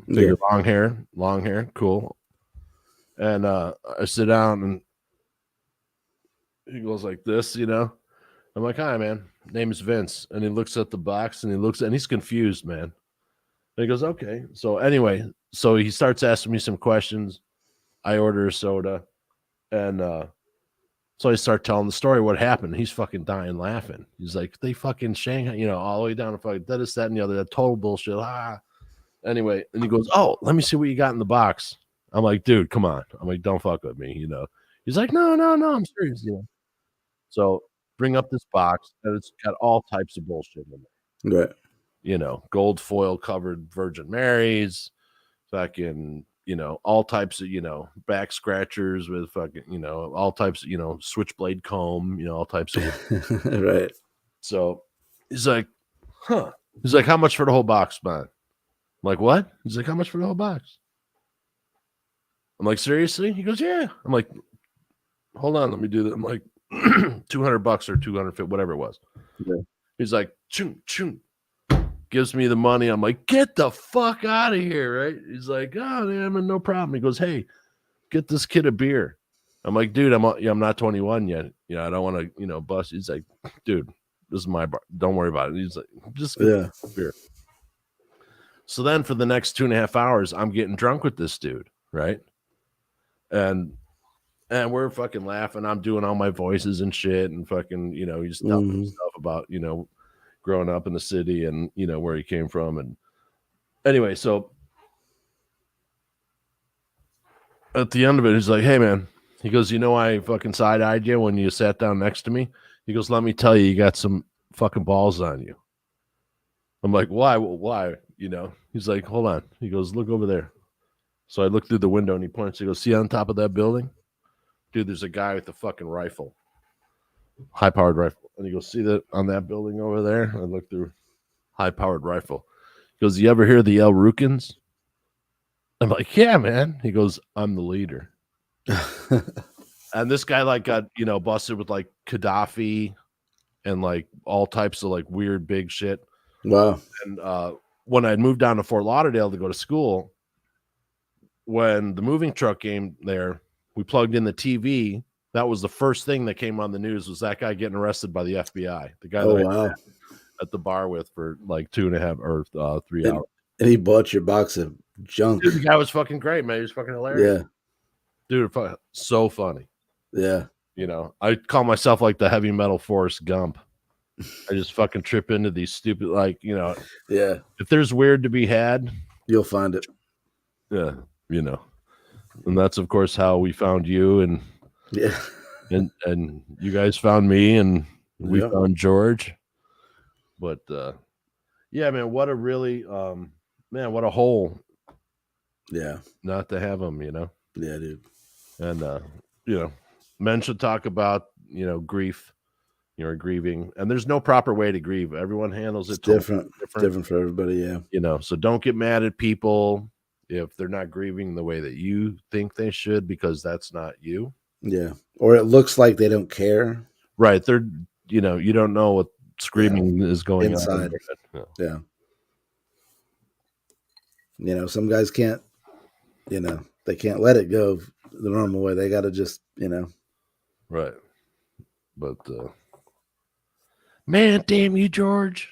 Figure long hair, cool. And I sit down and he goes like this, I'm like, hi, man. Name is Vince. And he looks at the box and he's confused, man. And he goes, okay. So anyway, he starts asking me some questions. I order a soda and So I start telling the story, what happened. He's fucking dying laughing. He's like, they fucking Shanghai, you know, all the way down to fucking that, and the other, that total bullshit. Anyway, and he goes, oh, let me see what you got in the box. I'm like, dude, come on. I'm like, don't fuck with me, you know. He's like, no, I'm serious, you know. So bring up this box, and it's got all types of bullshit in there. Right. You know, gold foil covered Virgin Marys, fucking, you know, all types of, you know, back scratchers with fucking, you know, all types of, you know, switchblade comb, you know, all types of Right. So he's like, huh. He's like, how much for the whole box, man? I'm like, what? He's like, how much for the whole box? I'm like, seriously? He goes, yeah. I'm like, hold on, let me do that. I'm like, $200 or 250, whatever it was. Yeah. He's like, choom, choom. Gives me the money. I'm like, get the fuck out of here, right? He's like, oh, man, no problem. He goes, hey, get this kid a beer. I'm like, dude, I'm not 21 yet. You know, I don't want to, you know, bust. He's like, dude, this is my bar. Don't worry about it. He's like, just get a beer. So then for the next 2.5 hours, I'm getting drunk with this dude, right? And we're fucking laughing. I'm doing all my voices and shit, and fucking, you know, he's telling me stuff about, you know, growing up in the city and, you know, where he came from. And anyway, so at the end of it, he's like, hey, man, he goes, you know, I fucking side-eyed you when you sat down next to me. He goes, let me tell you, you got some fucking balls on you. I'm like, why? Well, why? You know, he's like, hold on. He goes, look over there. So I look through the window and he points. He goes, see on top of that building? Dude, there's a guy with a fucking rifle, high-powered rifle. And he goes, see that on that building over there? I look through, high-powered rifle. He goes, you ever hear the El Rukins? I'm like, yeah, man. He goes, I'm the leader. And this guy like got, you know, busted with like Gaddafi and like all types of like weird big shit. Wow. And when I moved down to Fort Lauderdale to go to school, when the moving truck came there, we plugged in the TV. That was the first thing that came on the news, was that guy getting arrested by the FBI. The guy that I met at the bar with for like 2.5 or 3 hours. And he bought your box of junk. Dude, the guy was fucking great, man. He was fucking hilarious. Yeah. Dude, so funny. Yeah. You know, I call myself like the heavy metal Forrest Gump. I just fucking trip into these stupid, like, you know. Yeah. If there's weird to be had, you'll find it. Yeah. You know. And that's, of course, how we found you. And yeah. And you guys found me, and we found George. But yeah, man, what a really man, what a hole. Yeah. Not to have him, you know. Yeah, dude. And you know, men should talk about, you know, grief, you know, grieving. And there's no proper way to grieve. Everyone handles it different for everybody. Yeah. You know, so don't get mad at people if they're not grieving the way that you think they should, because that's not you. Yeah. Or it looks like they don't care. Right. They're, you know, you don't know what screaming is going inside. On. Yeah. You know, some guys can't, you know, they can't let it go the normal way. They got to just, you know. Right. But, man, damn you, George.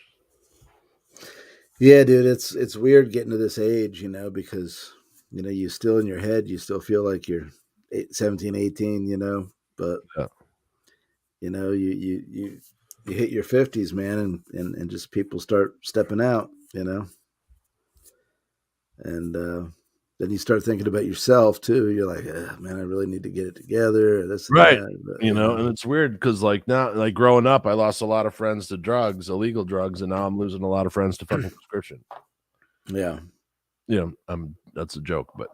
Yeah, dude, it's weird getting to this age, you know, because, you know, you still in your head, you still feel like you're 17, 18, you know, but, you know, you hit your 50s, man, and just people start stepping out, you know, and then you start thinking about yourself too. You're like, man, I really need to get it together. This, right. But, you know, and it's weird because like now, like growing up, I lost a lot of friends to drugs, illegal drugs, and now I'm losing a lot of friends to fucking prescription. Yeah. You know, that's a joke, but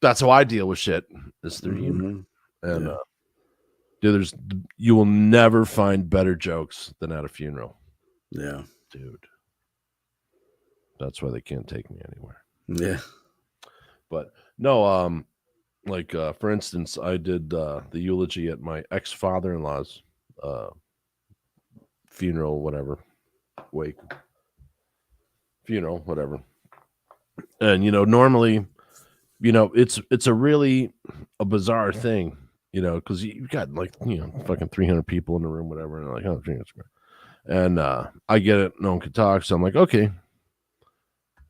that's how I deal with shit. Is through humor. And dude, you will never find better jokes than at a funeral. Yeah. Dude. That's why they can't take me anywhere. Yeah. But no, like for instance, I did the eulogy at my ex-father-in-law's funeral, whatever, funeral, whatever. And you know, normally, you know, it's a really a bizarre thing, you know, because you got like, you know, fucking 300 people in the room, whatever, and like, oh, and I get it, no one can talk, so I'm like, okay.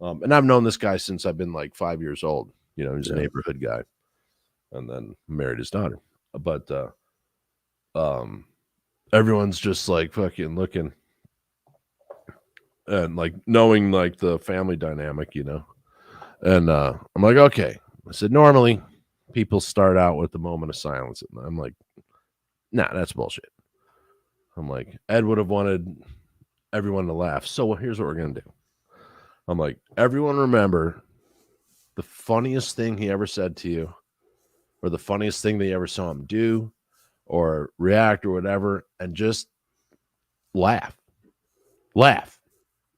And I've known this guy since I've been like 5 years old. You know, he's a neighborhood guy, and then married his daughter. But everyone's just like fucking looking and like knowing like the family dynamic, you know. And I'm like, okay. I said, normally people start out with the moment of silence. And I'm like, nah, that's bullshit. I'm like, Ed would have wanted everyone to laugh. So here's what we're going to do. I'm like, everyone remember the funniest thing he ever said to you, or the funniest thing they ever saw him do or react or whatever, and just laugh.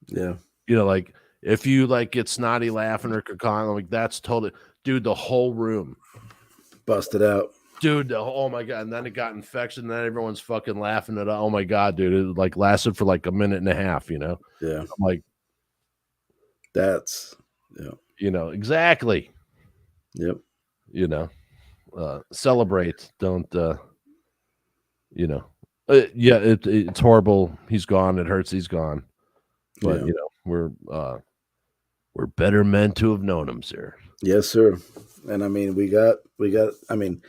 Yeah. You know, like if you like get snotty laughing or cackling, like that's totally, dude, the whole room busted out. Dude, oh my God. And then it got infection. And then everyone's fucking laughing at it. Oh my God, dude. It like lasted for like a minute and a half, you know? Yeah. I'm like, that's, yeah. You know, exactly. Yep. You know, celebrate. Don't, you know, yeah, it's horrible. He's gone. It hurts. He's gone. But, you know, we're better men to have known him, sir. Yes, sir. And I mean, we got, I mean,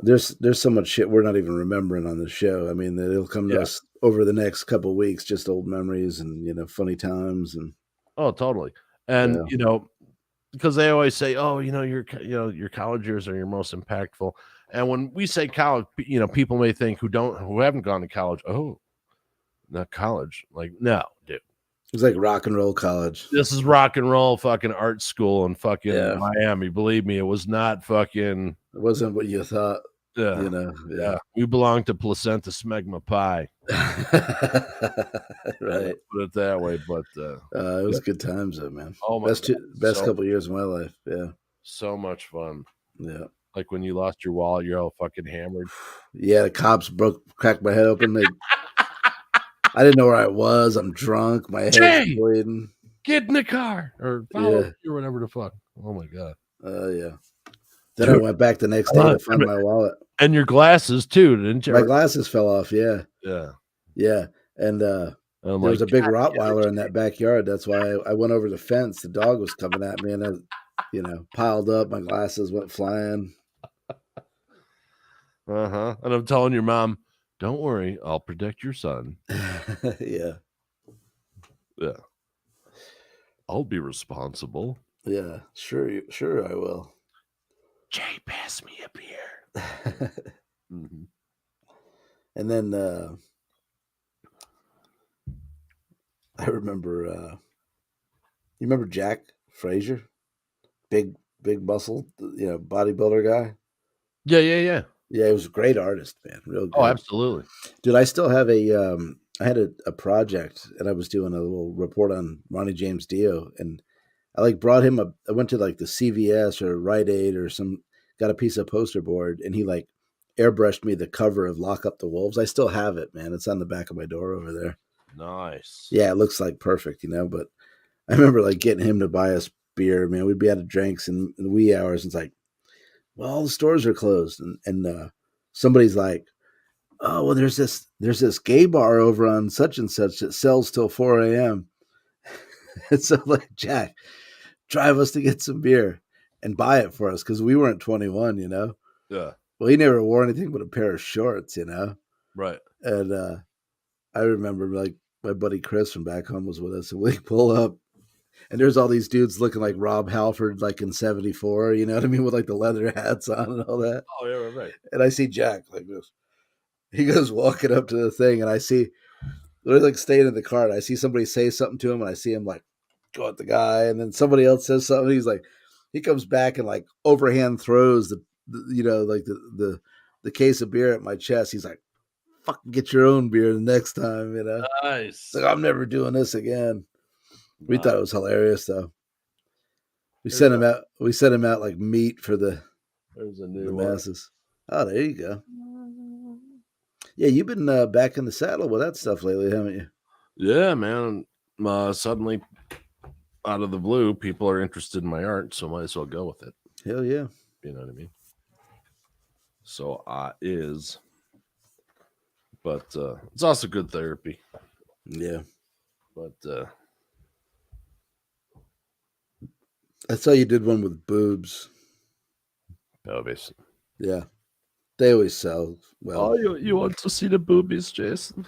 there's so much shit we're not even remembering on the show. I mean, that it'll come to us over the next couple of weeks, just old memories and, you know, funny times. And oh, totally. And, you know, because they always say, oh, you know, your college years are your most impactful. And when we say college, you know, people may think who haven't gone to college, oh, not college. Like, no, dude. It's like rock and roll college. This is rock and roll fucking art school in fucking Miami. Believe me, it was not fucking. It wasn't what you thought. Yeah. You know. Yeah. We belong to Placenta Smegma Pi. Right. Put it that way. But it was good times though, man. Oh my best couple of years of my life. Yeah. So much fun. Yeah. Like when you lost your wallet, you're all fucking hammered. Yeah, the cops cracked my head open. I didn't know where I was. I'm drunk. My head's bleeding. Get in the car or follow me or whatever the fuck. Oh my God. Yeah. Then I went back the next day to find my wallet. And your glasses too, didn't you? My glasses fell off. Yeah. Yeah. Yeah. And there was a big Rottweiler in that backyard. That's why I went over the fence. The dog was coming at me and I, you know, piled up. My glasses went flying. And I'm telling your mom, don't worry, I'll protect your son. Yeah. Yeah. I'll be responsible. Yeah, sure I will. Jay, pass me a beer. And then I remember you remember Jack Frazier? Big muscle, you know, bodybuilder guy. Yeah. Yeah, he was a great artist, man. Real good. Oh, absolutely. Dude, I still have I had a project and I was doing a little report on Ronnie James Dio, and I like brought him I went to like the CVS or Rite Aid or got a piece of poster board, and he like airbrushed me the cover of Lock Up the Wolves. I still have it, man. It's on the back of my door over there. Nice. Yeah, it looks like perfect, you know, but I remember like getting him to buy us beer, man. We'd be out of drinks in the wee hours, and it's like, well, all the stores are closed, and somebody's like, oh, well, there's this gay bar over on such and such that sells till 4 a.m. And so like, Jack, drive us to get some beer and buy it for us because we weren't 21, you know? Yeah. Well, he never wore anything but a pair of shorts, you know? Right. And I remember like my buddy Chris from back home was with us, and we pull up and there's all these dudes looking like Rob Halford, like in 74, you know what I mean? With like the leather hats on and all that. Oh, yeah, right. And I see Jack like this. He goes walking up to the thing, and I see, they're like staying in the car, and I see somebody say something to him, and I see him like go at the guy, and then somebody else says something. He's like, he comes back and like overhand throws the you know, like the case of beer at my chest. He's like, fucking get your own beer the next time, you know? Nice. Like, I'm never doing this again. We thought it was hilarious though. We sent him out like meat for the masses. Oh, there you go. Yeah, you've been back in the saddle with that stuff lately, haven't you? Yeah, man. Suddenly, out of the blue, people are interested in my art, so might as well go with it. Hell yeah. You know what I mean? So but it's also good therapy. Yeah. But I saw you did one with boobs. Obviously. Yeah. They always sell well. Oh, you want to see the boobies, Jason?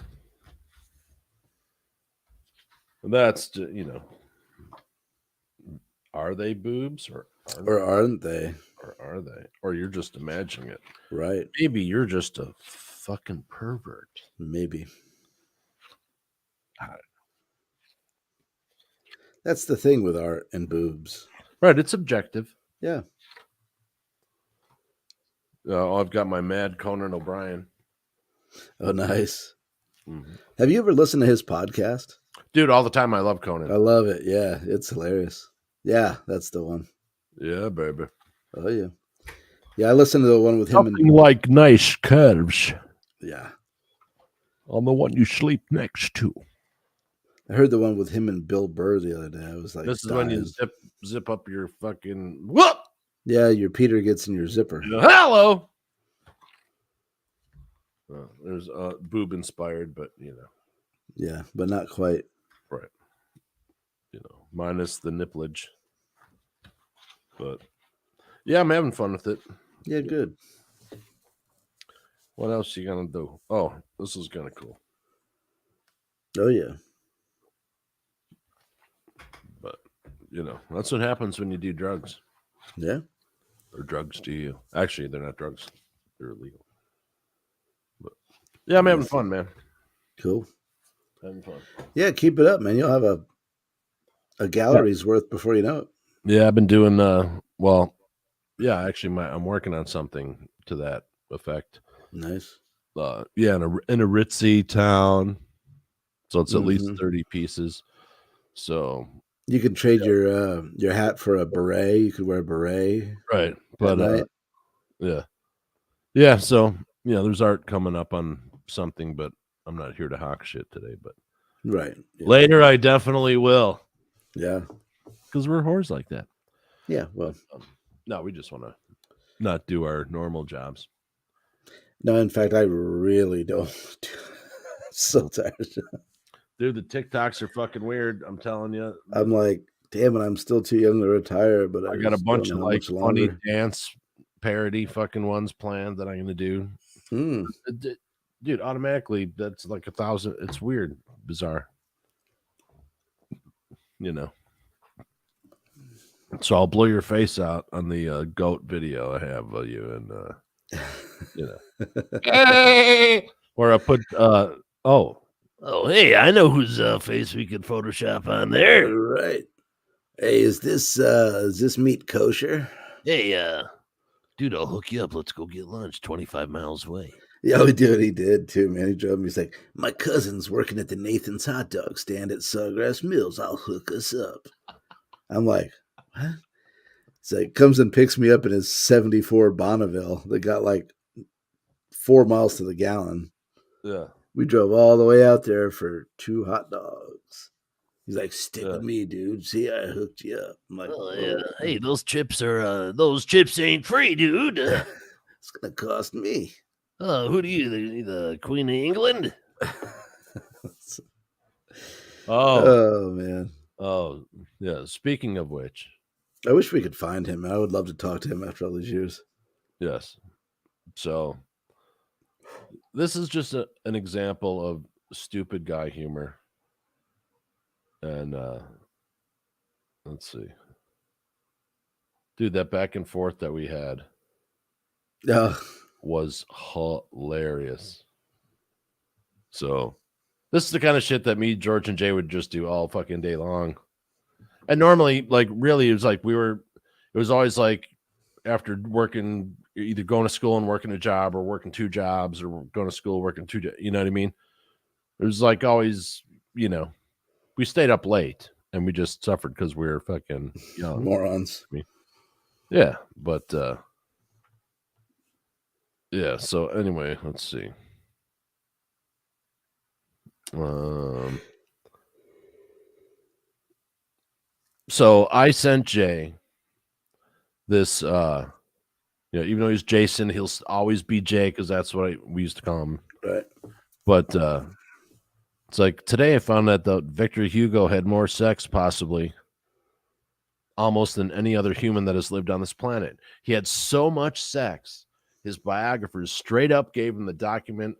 That's are they boobs or aren't they? Or are they? Or you're just imagining it. Right. Maybe you're just a fucking pervert. Maybe. That's the thing with art and boobs. Right, it's objective. Yeah. I've got my Mad Conan O'Brien. Oh, nice. Mm-hmm. Have you ever listened to his podcast? Dude, all the time. I love Conan. I love it. Yeah, it's hilarious. Yeah, that's the one. Yeah, baby. Oh, yeah. Yeah, I listened to the one with him. Something like nice curves. Yeah. On the one you sleep next to. I heard the one with him and Bill Burr the other day. I was like, this is when you zip up your fucking whoop. Yeah, your Peter gets in your zipper. Hello. There's boob inspired, but Yeah, but not quite. Right. Minus the nipplage. But yeah, I'm having fun with it. Yeah, good. What else you gonna do? Oh, this is kind of cool. Oh yeah. But that's what happens when you do drugs. Yeah. Or drugs to you. Actually, they're not drugs. They're illegal. But yeah, I'm having fun, man. Cool. Having fun. Yeah, keep it up, man. You'll have a gallery's worth before you know it. Yeah, I've been doing actually I'm working on something to that effect. Nice. Yeah, in a ritzy town. So it's at least 30 pieces. So you could trade your hat for a beret. You could wear a beret. Right. But yeah, so there's art coming up on something, but I'm not here to hawk shit today, but right. Yeah. Later I definitely will. Yeah. Because we're whores like that. Yeah, well. No, we just want to not do our normal jobs. No, in fact, I really don't. I'm so tired. Dude, the TikToks are fucking weird. I'm telling you. I'm like, damn it, I'm still too young to retire, but I got a bunch of like funny dance parody fucking ones planned that I'm going to do. Dude, automatically, that's like 1,000. It's weird, bizarre. So I'll blow your face out on the goat video I have of you, and or I put hey, I know whose face we could Photoshop on there. Right. Hey, is this meat kosher? Hey, dude, I'll hook you up. Let's go get lunch 25 miles away. Yeah, he did too, man. He drove me. He's like, my cousin's working at the Nathan's hot dog stand at Sawgrass Mills. I'll hook us up. I'm like, what? It's like, comes and picks me up in his 74 Bonneville. They got like 4 miles to the gallon. Yeah. We drove all the way out there for 2 hot dogs. He's like, stick with me, dude. See, I hooked you up. I'm like, yeah. Hey, those chips ain't free, dude. It's gonna cost me. Who do you? The Queen of England? Oh man. Oh yeah. Speaking of which, I wish we could find him. I would love to talk to him after all these years. Yes. So this is just an example of stupid guy humor. And let's see. Dude, that back and forth that we had was hilarious. So this is the kind of shit that me, George, and Jay would just do all fucking day long. And normally, like, really, it was like it was always like after working, either going to school and working a job, or working 2 jobs, or going to school, working 2 jobs. You know what I mean? It was like always, we stayed up late and we just suffered because we were fucking young. Morons. Yeah, but yeah, so anyway, let's see. So I sent Jay this even though he's Jason, he'll always be Jay because that's what we used to call him. Right. But it's like, today I found that Victor Hugo had more sex, possibly, almost, than any other human that has lived on this planet. He had so much sex, his biographers straight up gave him the document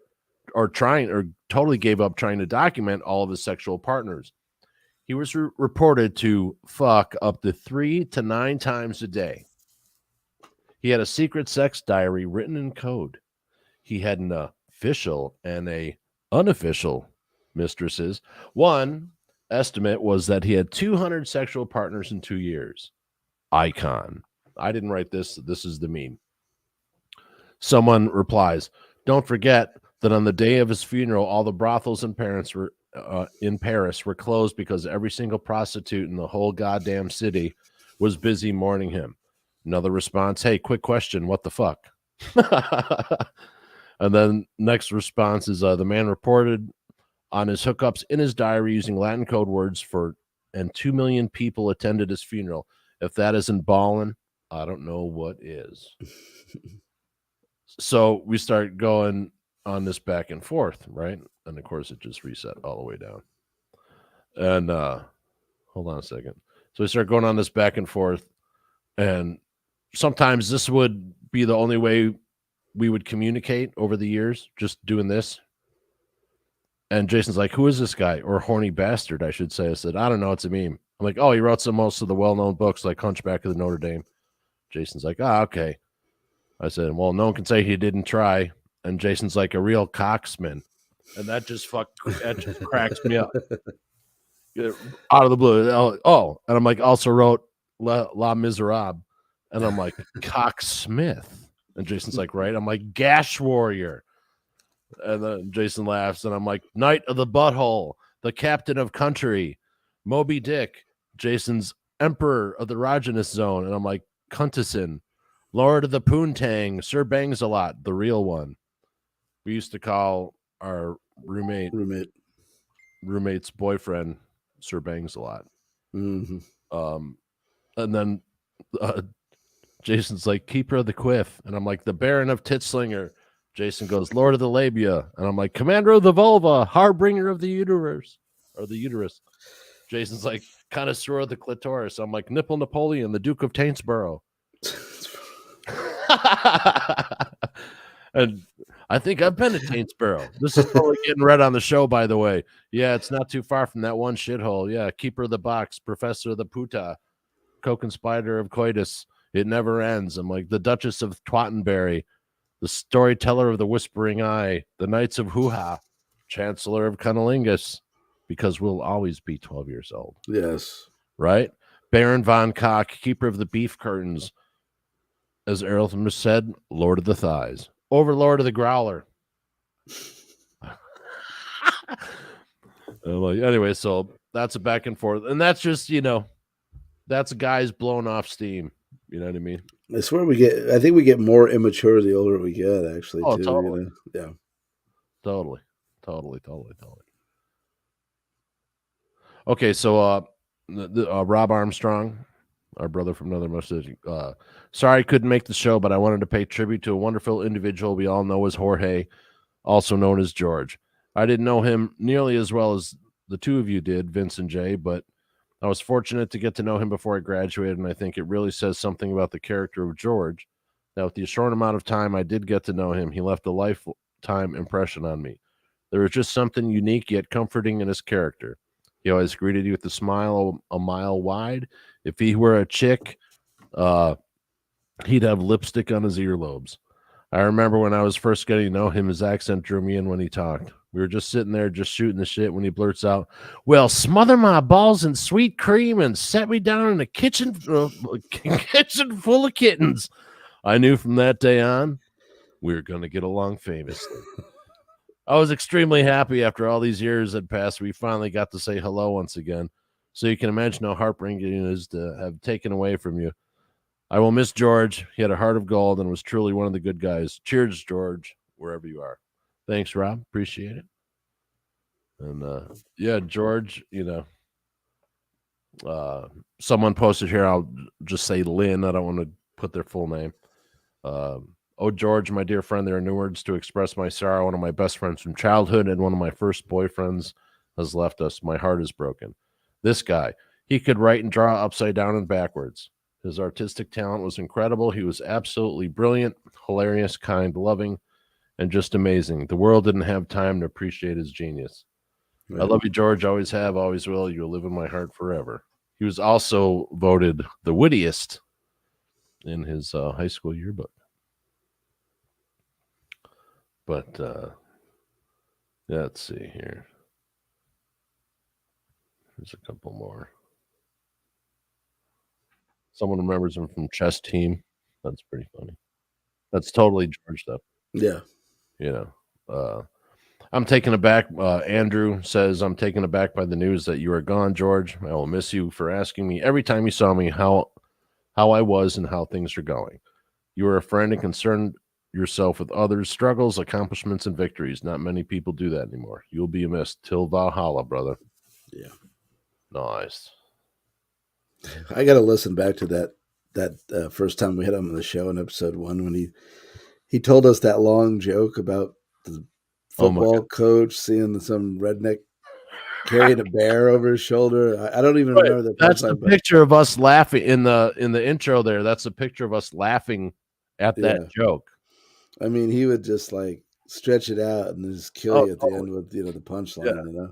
or totally gave up trying to document all of his sexual partners. He was reported to fuck up to 3 to 9 times a day. He had a secret sex diary written in code. He had an official and a unofficial mistresses. One estimate was that he had 200 sexual partners in 2 years. Icon. I didn't write this. This is the meme. Someone replies, don't forget that on the day of his funeral, all the brothels in Paris were closed because every single prostitute in the whole goddamn city was busy mourning him. Another response, hey, quick question, what the fuck? And then next response is the man reported on his hookups in his diary using Latin code words and 2 million people attended his funeral. If that isn't ballin', I don't know what is. So we start going on this back and forth, right? And of course, it just reset all the way down. And hold on a second. So we start going on this back and forth. And sometimes this would be the only way we would communicate over the years, just doing this. And Jason's like, who is this guy? Or horny bastard, I should say. I said, I don't know. It's a meme. I'm like, oh, he wrote most of the well-known books like Hunchback of the Notre Dame. Jason's like, okay. I said, well, no one can say he didn't try. And Jason's like, a real cocksman. And that just cracks me up. Out of the blue. Oh, and I'm like, also wrote La Miserable. And I'm like, cocksmith. And Jason's like, right? I'm like, gash warrior. And then Jason laughs. And I'm like, Knight of the Butthole, the Captain of Country, Moby Dick. Jason's Emperor of the Erogenous Zone. And I'm like, Cuntison, Lord of the Poontang, Sir Bangs-a-Lot, the real one. We used to call our roommate's boyfriend Sir Bangs-a-Lot. Mm-hmm. And then Jason's like, Keeper of the Quiff. And I'm like, the Baron of Titslinger. Jason goes, Lord of the Labia. And I'm like, Commander of the Vulva, Harbinger of the Uterus. Or the Uterus. Jason's like, Connoisseur of the Clitoris. I'm like, Nipple Napoleon, the Duke of Taintsborough. And I think I've been to Taintsborough. This is totally getting read on the show, by the way. Yeah, it's not too far from that one shithole. Yeah, Keeper of the Box, Professor of the Puta, Co-Conspirator of Coitus. It never ends. I'm like, the Duchess of Twattenberry, the Storyteller of the Whispering Eye, the Knights of Hoo-Ha, Chancellor of Cunnilingus, because we'll always be 12 years old. Yes. Right? Baron von Koch, Keeper of the Beef Curtains. As Erlthmus said, Lord of the Thighs. Overlord of the Growler. Anyway, so that's a back and forth. And that's just, that's guys blowing off steam. You know what I mean? I swear I think we get more immature the older we get, actually. Oh, too, totally. Yeah. Totally. Okay, so Rob Armstrong, our brother from another message. Sorry I couldn't make the show, but I wanted to pay tribute to a wonderful individual we all know as Jorge, also known as George. I didn't know him nearly as well as the two of you did, Vince and Jay, but I was fortunate to get to know him before I graduated, and I think it really says something about the character of George. Now, with the short amount of time I did get to know him, he left a lifetime impression on me. There was just something unique yet comforting in his character. He always greeted you with a smile a mile wide. If he were a chick, he'd have lipstick on his earlobes. I remember when I was first getting to know him, his accent drew me in when he talked. We were just sitting there, just shooting the shit when he blurts out, well, smother my balls in sweet cream and set me down in a kitchen full of kittens. I knew from that day on, we were going to get along famously. I was extremely happy after all these years had passed. We finally got to say hello once again. So you can imagine how heartbreaking it is to have taken away from you. I will miss George. He had a heart of gold and was truly one of the good guys. Cheers, George, wherever you are. Thanks, Rob. Appreciate it. And yeah, George, someone posted here. I'll just say Lynn. I don't want to put their full name. Oh, George, my dear friend, there are no words to express my sorrow. One of my best friends from childhood and one of my first boyfriends has left us. My heart is broken. This guy, he could write and draw upside down and backwards. His artistic talent was incredible. He was absolutely brilliant, hilarious, kind, loving, and just amazing. The world didn't have time to appreciate his genius. Right. I love you, George. Always have, always will. You'll live in my heart forever. He was also voted the wittiest in his high school yearbook. But let's see here. There's a couple more. Someone remembers him from Chess Team. That's pretty funny. That's totally George stuff. Yeah. You know, I'm taken aback. Andrew says, I'm taken aback by the news that you are gone, George. I will miss you for asking me every time you saw me how I was and how things are going. You are a friend and concerned yourself with others' struggles, accomplishments, and victories. Not many people do that anymore. You'll be missed till Valhalla, brother. Yeah. Nice. I got to listen back to that first time we had him on the show in episode 1 when he told us that long joke about the football coach seeing some redneck carrying a bear over his shoulder. I don't even remember that. That's the picture of us laughing in the intro there. That's a picture of us laughing at that joke. I mean, he would just like stretch it out and just kill you at the end with the punchline.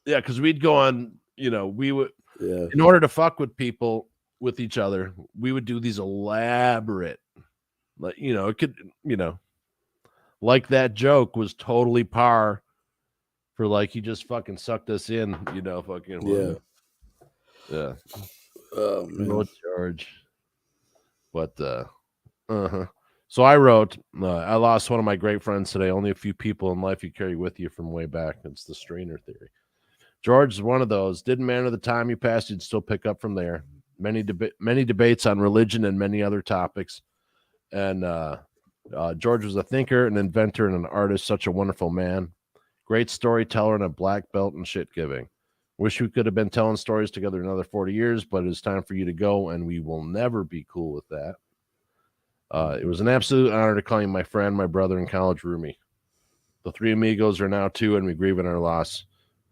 Yeah, because we'd go on. We would. Yeah. In order to fuck with people, with each other, we would do these elaborate, like it could, like that joke was totally par for like he just fucking sucked us in, fucking yeah. Oh man, no charge. But So I wrote, I lost one of my great friends today. Only a few people in life you carry with you from way back. It's the strainer theory. George is one of those. Didn't matter the time you passed, you'd still pick up from there. Many debates on religion and many other topics. And George was a thinker, an inventor, and an artist. Such a wonderful man. Great storyteller and a black belt in shit giving. Wish we could have been telling stories together another 40 years, but it's time for you to go, and we will never be cool with that. It was an absolute honor to call you my friend, my brother, and college roomie. The three amigos are now two, and we grieve in our loss.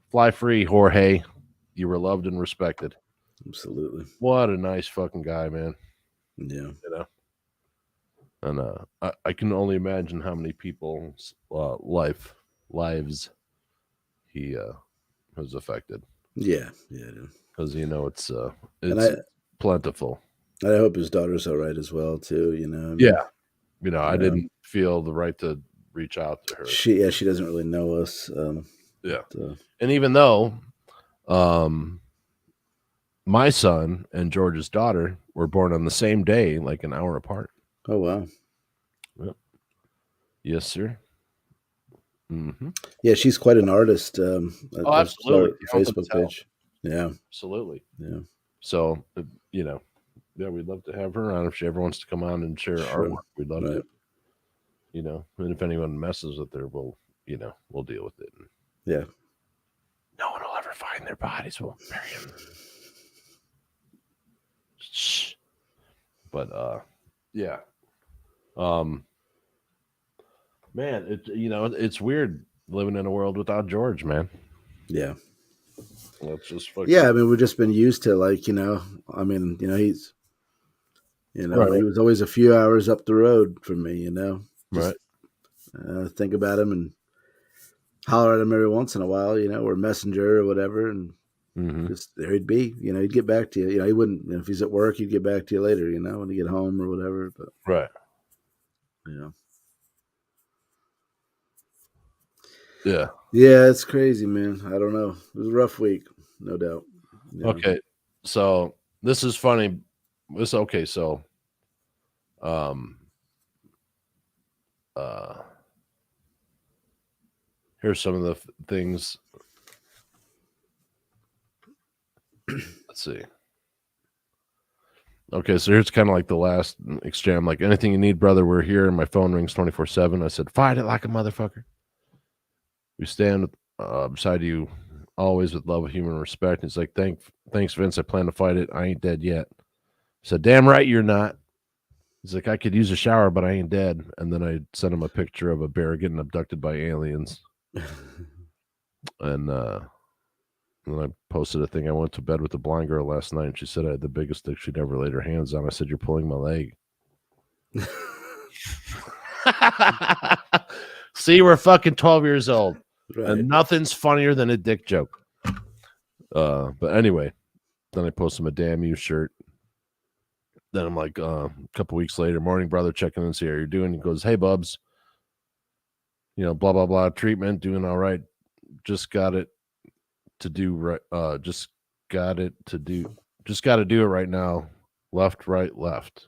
Fly free, Jorge. You were loved and respected. Absolutely. What a nice fucking guy, man. Yeah. And I can only imagine how many people's lives he has affected. Yeah. Because it's plentiful. I hope his daughter's all right as well, too. I didn't feel the right to reach out to her. She doesn't really know us. And even though my son and George's daughter were born on the same day, like an hour apart. Oh, wow. Yep. Yes, sir. Mm-hmm. Yeah, she's quite an artist. Absolutely. Facebook page. Yeah. Absolutely. Yeah. So, we'd love to have her on if she ever wants to come on and share artwork. We'd love to. And if anyone messes with her, we'll deal with it. Yeah. No one will ever find their bodies. We'll bury them. Shh. But yeah. Man, it's weird living in a world without George, man. Yeah. That's just I mean, we've just been used to he's he was always a few hours up the road from me, Right. Think about him and holler at him every once in a while, or messenger or whatever, and just there he'd be. He'd get back to you. He wouldn't. If he's at work, he'd get back to you later. When he get home or whatever. But right. Yeah. Yeah, it's crazy, man. I don't know. It was a rough week, no doubt. Okay, so this is funny. Here's some of the things. Let's see. Okay, so here's kind of like the last exchange. I'm like, anything you need, brother, we're here. And my phone rings 24/7. I said, fight it like a motherfucker. We stand beside you always with love, humor, and respect. And he's like, thanks, Vince. I plan to fight it. I ain't dead yet. I said, damn right you're not. He's like, I could use a shower, but I ain't dead. And then I sent him a picture of a bear getting abducted by aliens. And And I posted a thing. I went to bed with a blind girl last night, and she said I had the biggest dick she'd ever laid her hands on. I said, "You're pulling my leg." See, we're fucking 12 years old, right. And nothing's funnier than a dick joke. But anyway, then I posted him a damn you shirt. Then I'm like, a couple weeks later, morning brother, checking in, see how you're doing. He goes, "Hey Bubs, blah blah blah, treatment, doing all right. Just got it to do right. Just got to do it right now. Left, right, left.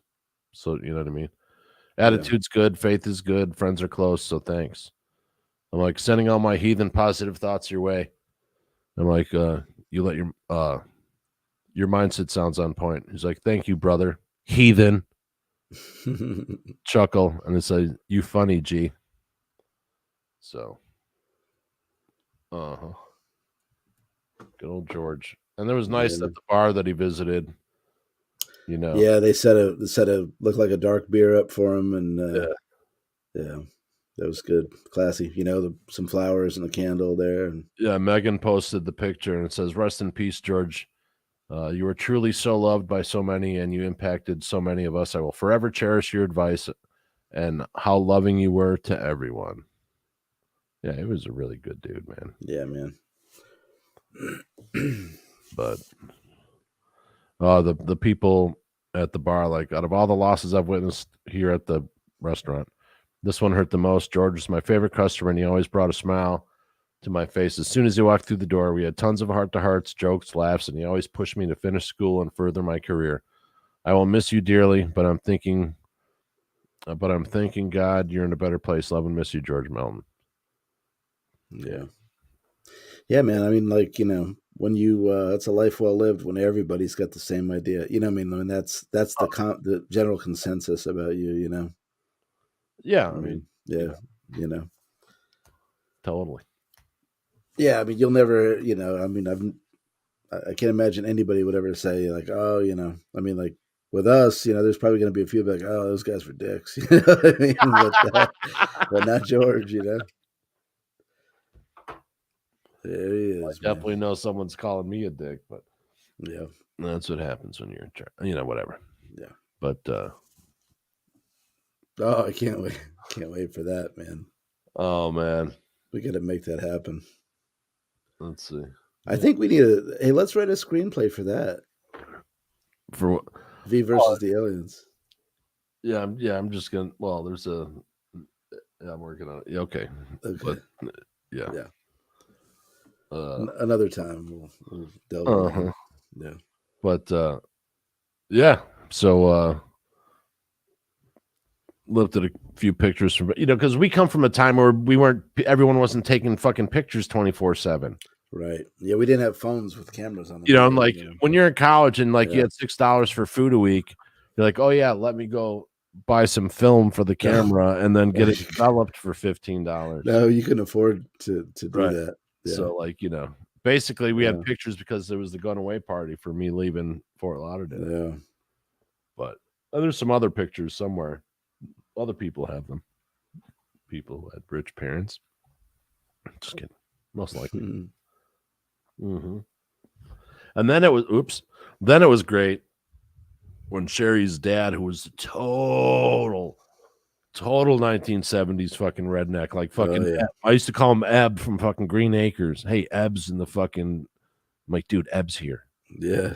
So you know what I mean. Attitude's good, faith is good, friends are close. So thanks." I'm like, sending all my heathen positive thoughts your way. I'm like, you let your mindset sounds on point. He's like, "Thank you, brother." Heathen. Chuckle, and it says, "You funny, G." So, good old George. And it was nice at the bar that he visited. Yeah, they set a looked like a dark beer up for him, and yeah, that was good, classy. Some flowers and a candle there. And yeah, Megan posted the picture, and it says, "Rest in peace, George. You were truly so loved by so many, and you impacted so many of us. I will forever cherish your advice and how loving you were to everyone." Yeah, he was a really good dude, man. Yeah, man. But the people at the bar, like, out of all the losses I've witnessed here at the restaurant, this one hurt the most. George was my favorite customer, and he always brought a smile to my face. As soon as he walked through the door, we had tons of heart-to-hearts, jokes, laughs, and he always pushed me to finish school and further my career. I will miss you dearly, but I'm thanking God you're in a better place. Love and miss you, George Melton. Yeah, man. I mean, like, when you it's a life well lived when everybody's got the same idea. I mean, that's the general consensus about you. Yeah, I mean, totally. Yeah, I mean, you'll never, I mean, I can't imagine anybody would ever say, like, oh, I mean, like, with us, there's probably going to be a few like, oh, those guys were dicks. You know what I mean? But not George, There he is. I definitely know someone's calling me a dick, but yeah, that's what happens when you're in charge. Whatever. Yeah. But I can't wait. Can't wait for that, man. Oh man, we got to make that happen. Let's see. I think we need hey, let's write a screenplay for that. For what? V versus the aliens. Yeah, I'm just gonna. Well, there's I'm working on it. Yeah, okay. But, yeah. Another time we'll delve in. Yeah. But yeah. So looked at a few pictures from because we come from a time where everyone wasn't taking fucking pictures 24/7. Right. Yeah, we didn't have phones with cameras on them. And like when you're in college and like you had $6 for food a week, you're like, oh yeah, let me go buy some film for the camera and then get it developed for $15. No, you can afford to do that. Yeah. So like, basically we had pictures because there was the going away party for me leaving Fort Lauderdale. Yeah. But there's some other pictures somewhere. Other people have them. People who had rich parents. Just kidding. Most likely. Mm-hmm. And then it was great when Sherry's dad, who was total 1970s fucking redneck, like fucking I used to call him Eb from fucking Green Acres. Hey, Eb's in the fucking, I'm like, dude, Eb's here. Yeah.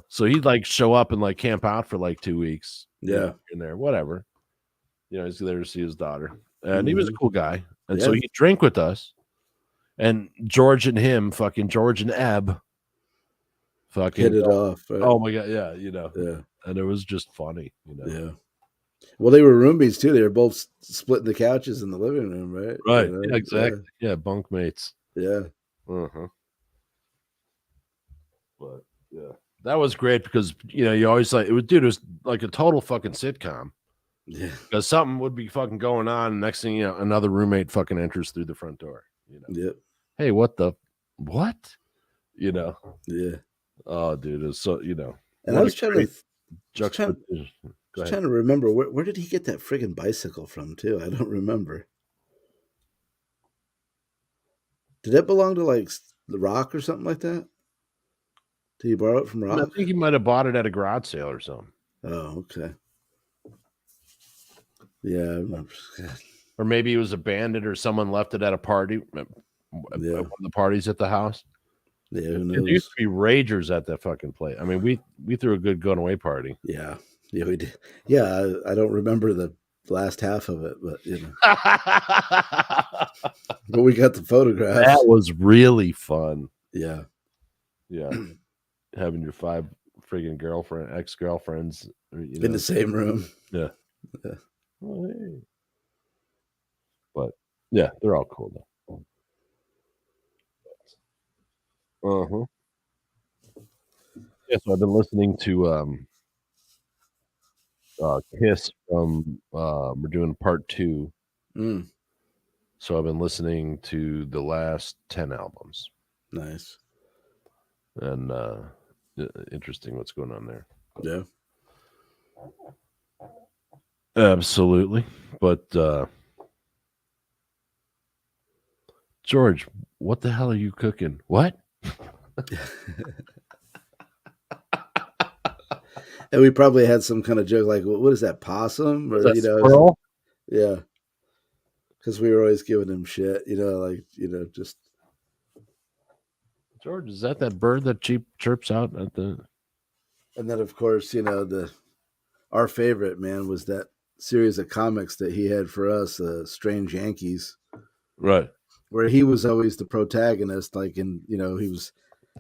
So he'd like show up and like camp out for like 2 weeks. Yeah. In there, whatever. He's there to see his daughter. And he was a cool guy. And so he'd drink with us. And George and him, fucking George and Eb, fucking hit it off. Right? Oh my god, yeah. And it was just funny, Yeah. Well, they were roomies too. They were both splitting the couches in the living room, right? Right. Yeah, exactly. Yeah, bunk mates. Yeah. Uh-huh. But yeah, that was great because you always like it was like a total fucking sitcom. Yeah. Because something would be fucking going on, and next thing another roommate fucking enters through the front door. Yep. Hey, what? Yeah. Oh, dude, it's so And I was trying to remember where did he get that friggin' bicycle from too? I don't remember. Did that belong to like the Rock or something like that? Did he borrow it from I Rock? think he might have bought it at a garage sale or something. Oh, okay. Yeah. Or maybe it was abandoned or someone left it at a party. At one of the parties at the house. Yeah, who knows? There used to be ragers at that fucking place. I mean, we threw a good going away party. Yeah, we did. Yeah, I don't remember the last half of it, but you know, but we got the photographs. That was really fun. Yeah, having your 5 friggin' ex-girlfriends, in the same room. Yeah. Oh, hey. But yeah, they're all cool though. Yeah, so I've been listening to Kiss from we're doing part 2. So I've been listening to the last 10 albums. Nice. And interesting what's going on there. Yeah. Absolutely. But George, what the hell are you cooking? What? And we probably had some kind of joke like, what is that, possum? Or, you know, yeah. Because we were always giving him shit, just. George, is that bird that chirps out at the. And then, of course, our favorite, man, was that series of comics that he had for us, Strange Yankees. Right. Where he was always the protagonist,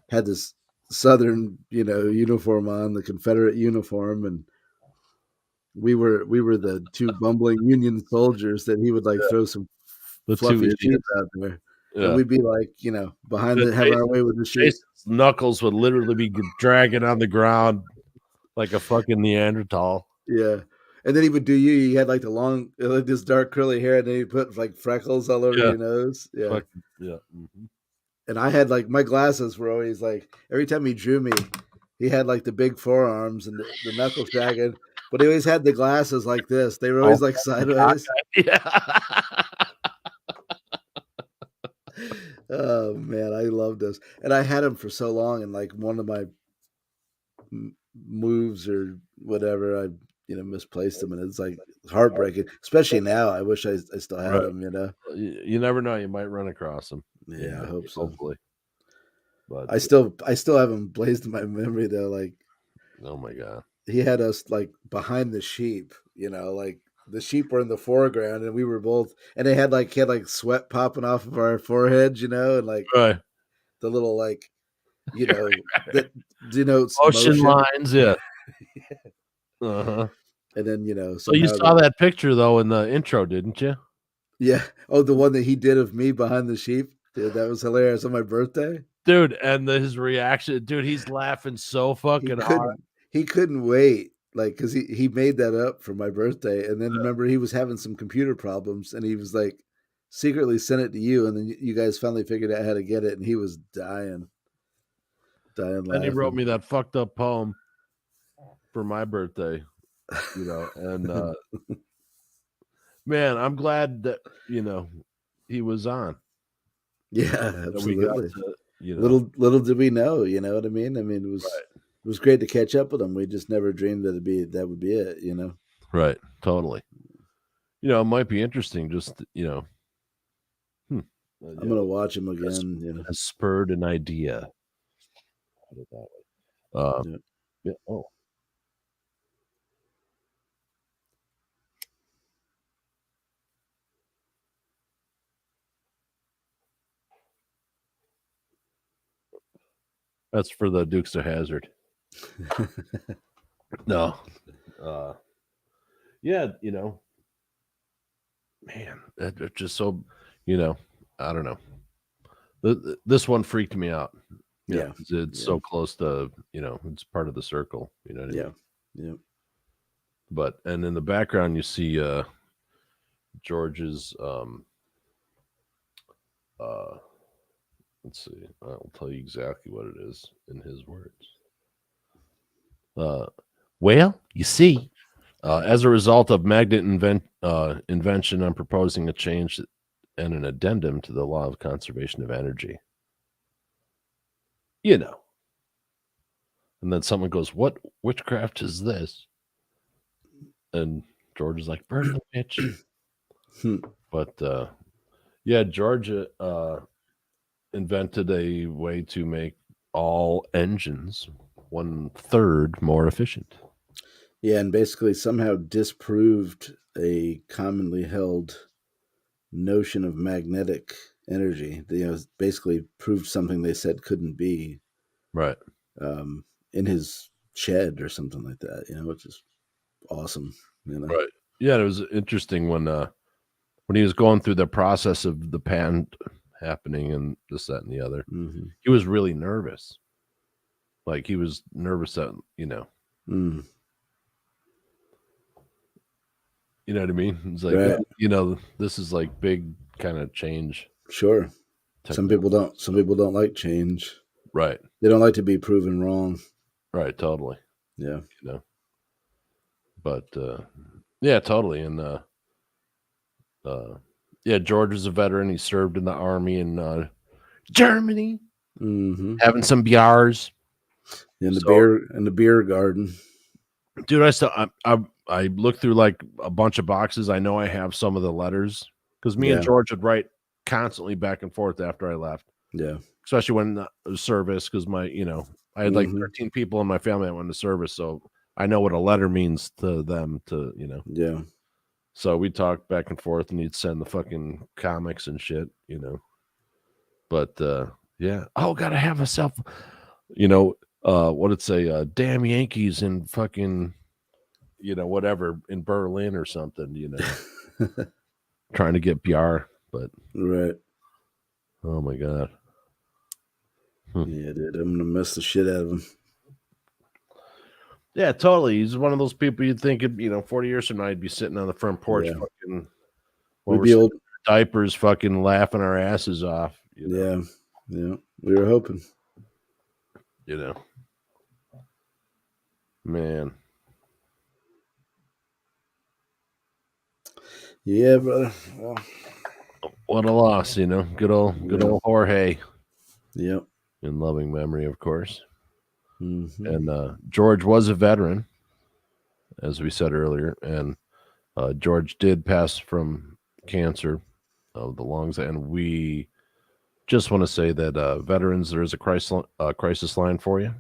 had this Southern, uniform on, the Confederate uniform, and we were the 2 bumbling Union soldiers that he would throw some fluffy sheets out there. Yeah. And we'd be behind having our way with the sheets. Knuckles would literally be dragging on the ground like a fucking Neanderthal. Yeah. And then he would do you. You had the long, this dark curly hair, and then he put freckles all over your nose. Yeah. Yeah. Mm-hmm. And I had my glasses were always every time he drew me, he had the big forearms and the knuckles dragging, but he always had the glasses like this. They were always sideways. Yeah. Oh man, I loved this, and I had him for so long. And one of my moves or whatever, I misplaced him, and it's heartbreaking. Especially now, I wish I still had him. You never know, you might run across him. Yeah, I hope so. Hopefully. But I still have him blazed in my memory though. Oh my god, he had us behind the sheep. The sheep were in the foreground, and we were both. And they had sweat popping off of our foreheads, and right. The little that denotes motion lines, yeah. And then so you saw that picture though in the intro, didn't you? Yeah. Oh, the one that he did of me behind the sheep. Dude, that was hilarious on my birthday. Dude, and his reaction, dude, he's laughing so fucking hard. He couldn't wait, because he made that up for my birthday. And then remember, he was having some computer problems, and he was secretly sent it to you, and then you guys finally figured out how to get it, and he was dying laughing. And he wrote me that fucked up poem for my birthday, and man, I'm glad that he was on. Yeah, absolutely. Little did we know, you know what I mean? I mean, it was great to catch up with him. We just never dreamed that would be it, Right, totally. It might be interesting. Just I'm gonna watch him again. Has spurred an idea. Put it that way. Yeah. Oh. That's for the Dukes of Hazzard. No. Yeah, man, it's just so, I don't know. This one freaked me out. Yeah. It's so close to, it's part of the circle, what I mean? Yeah. But, and in the background, you see George's, let's see, I'll tell you exactly what it is in his words. Well, you see, as a result of magnet invention, I'm proposing a change and an addendum to the law of conservation of energy. you know. And then someone goes, "What witchcraft is this?" And George is like, "Burn the witch." But yeah, George invented a way to make all engines 1/3 more efficient. Yeah, and basically somehow disproved a commonly held notion of magnetic energy. Basically proved something they said couldn't be. Right. In his shed or something like that, which is awesome. Right. Yeah, it was interesting when he was going through the process of the patent happening and this, that, and the other. Mm-hmm. He was really nervous. Like he was nervous that, Mm. You know what I mean? It's like, Right. This is like big kind of change. Sure. Some people don't like change. Right. They don't like to be proven wrong. Right. Totally. Yeah. But yeah, totally. And yeah, George was a veteran. He served in the army in Germany, having some beers in the beer garden. Dude, I looked through like a bunch of boxes. I know I have some of the letters because me and George would write constantly back and forth after I left. Yeah, especially when it was service because I had like 13 people in my family that went to service, so I know what a letter means to them. Yeah. So we talked back and forth, and he'd send the fucking comics and shit, But yeah, gotta have a self, what it say? Damn Yankees in fucking, whatever in Berlin or something, trying to get PR, but right. Oh my god. Yeah, dude, I'm gonna miss the shit out of him. Yeah, totally. He's one of those people you'd think, 40 years from now, he'd be sitting on the front porch, fucking, we'd be old diapers, fucking laughing our asses off. Yeah, we were hoping. Man. Yeah, brother. Well, what a loss, Good old Jorge. Yep. In loving memory, of course. Mm-hmm. And George was a veteran, as we said earlier, and George did pass from cancer of the lungs, and we just want to say that veterans, there is a crisis line for you. If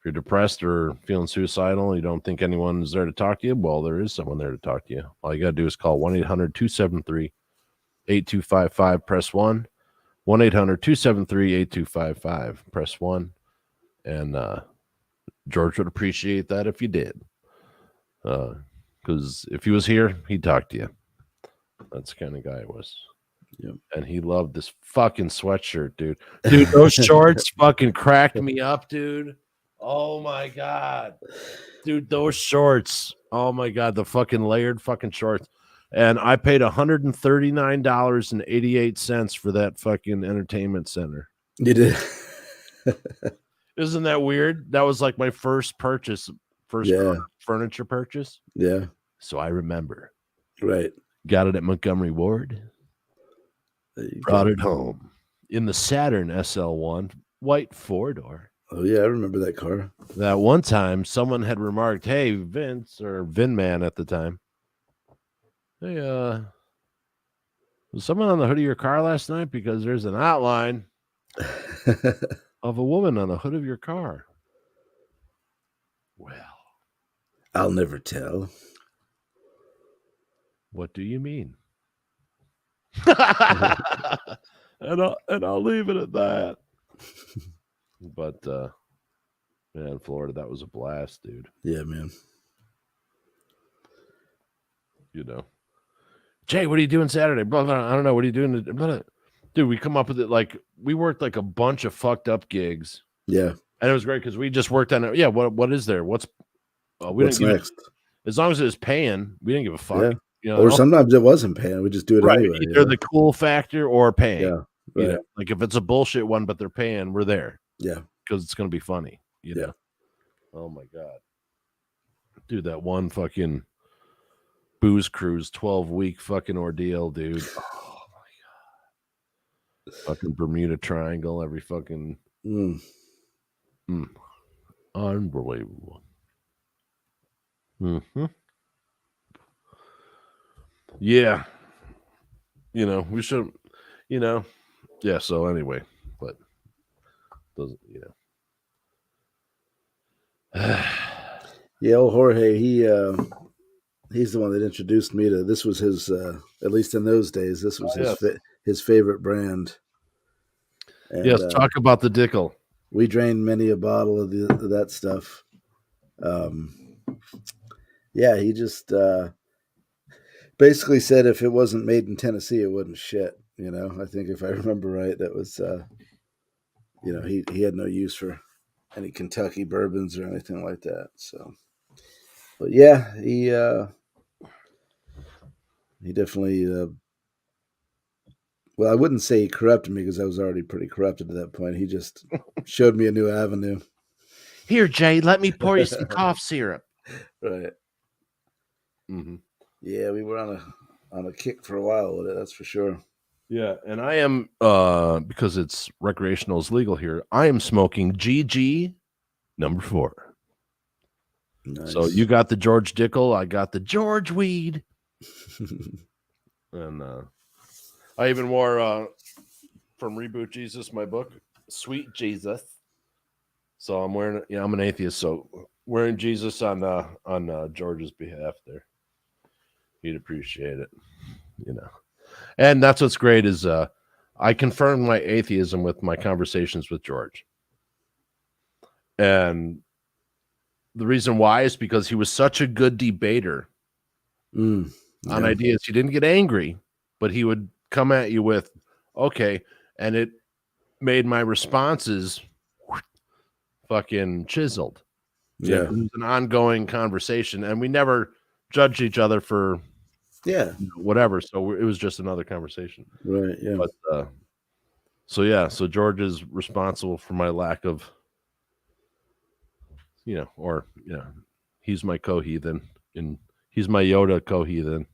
you're depressed or feeling suicidal, you don't think anyone is there to talk to you, well, there is someone there to talk to you. All you got to do is call 1-800-273-8255, press 1. 1-800-273-8255, press 1. And George would appreciate that if you did. Because if he was here, he'd talk to you. That's the kind of guy he was. Yep. And he loved this fucking sweatshirt, dude. Dude, those shorts fucking cracked me up, dude. Oh my god. Dude, those shorts. Oh my god, the fucking layered fucking shorts. And I paid $139.88 for that fucking entertainment center. You did. Isn't that weird? That was like my first purchase, furniture purchase. Yeah. So I remember. Right. Got it at Montgomery Ward. Brought it home in the Saturn SL1 white 4-door. Oh yeah, I remember that car. That one time someone had remarked, "Hey, Vince," or Vin Man at the time. "Hey, was someone on the hood of your car last night? Because there's an outline of a woman on the hood of your car." Well, I'll never tell. What do you mean? and I'll leave it at that. But man, in Florida, that was a blast, dude. Yeah, man. Jay, what are you doing Saturday? Blah, blah, I don't know. What are you doing? Blah, blah. Dude, we come up with it like we worked like a bunch of fucked up gigs. Yeah, and it was great because we just worked on it. Yeah, what is there? What's what's next? As long as it was paying, we didn't give a fuck. Yeah. Or sometimes it wasn't paying. We just do it anyway. Either the cool factor or paying. Yeah. Right. Like if it's a bullshit one, but they're paying, we're there. Yeah. Because it's going to be funny. You know? Oh my God. Dude, that one fucking booze cruise 12-week fucking ordeal, dude. Oh my God. Fucking Bermuda Triangle every fucking Unbelievable. Mm-hmm. Yeah. We should, yeah. So anyway, but doesn't, Yeah, old Jorge, he's the one that introduced me to this. Was his at least in those days, this was yes. his favorite brand. And Yes, talk about the Dickel. We drained many a bottle of that stuff. Yeah, he just basically said if it wasn't made in Tennessee, it wasn't shit. I think if I remember right, that was he had no use for any Kentucky bourbons or anything like that. So, but yeah, he definitely. Well, I wouldn't say he corrupted me because I was already pretty corrupted at that point. He just showed me a new avenue. Here, Jay, let me pour you some cough syrup. Right. Mm-hmm. Yeah, we were on a kick for a while with it. That's for sure. Yeah, and I am because it's recreational is legal here. I am smoking GG number 4. Nice. So you got the George Dickel, I got the George Weed, and I even wore from Reboot Jesus, my book, Sweet Jesus. So I'm wearing, I'm an atheist, so wearing Jesus on George's behalf there. He'd appreciate it, And that's what's great is I confirmed my atheism with my conversations with George. And the reason why is because he was such a good debater on ideas. He didn't get angry, but he would come at you with, okay, and it made my responses fucking chiseled. Yeah. It was an ongoing conversation, and we never judged each other for whatever. So it was just another conversation. Right. Yeah. But so George is responsible for my lack of, he's my co-heathen, and he's my Yoda co-heathen.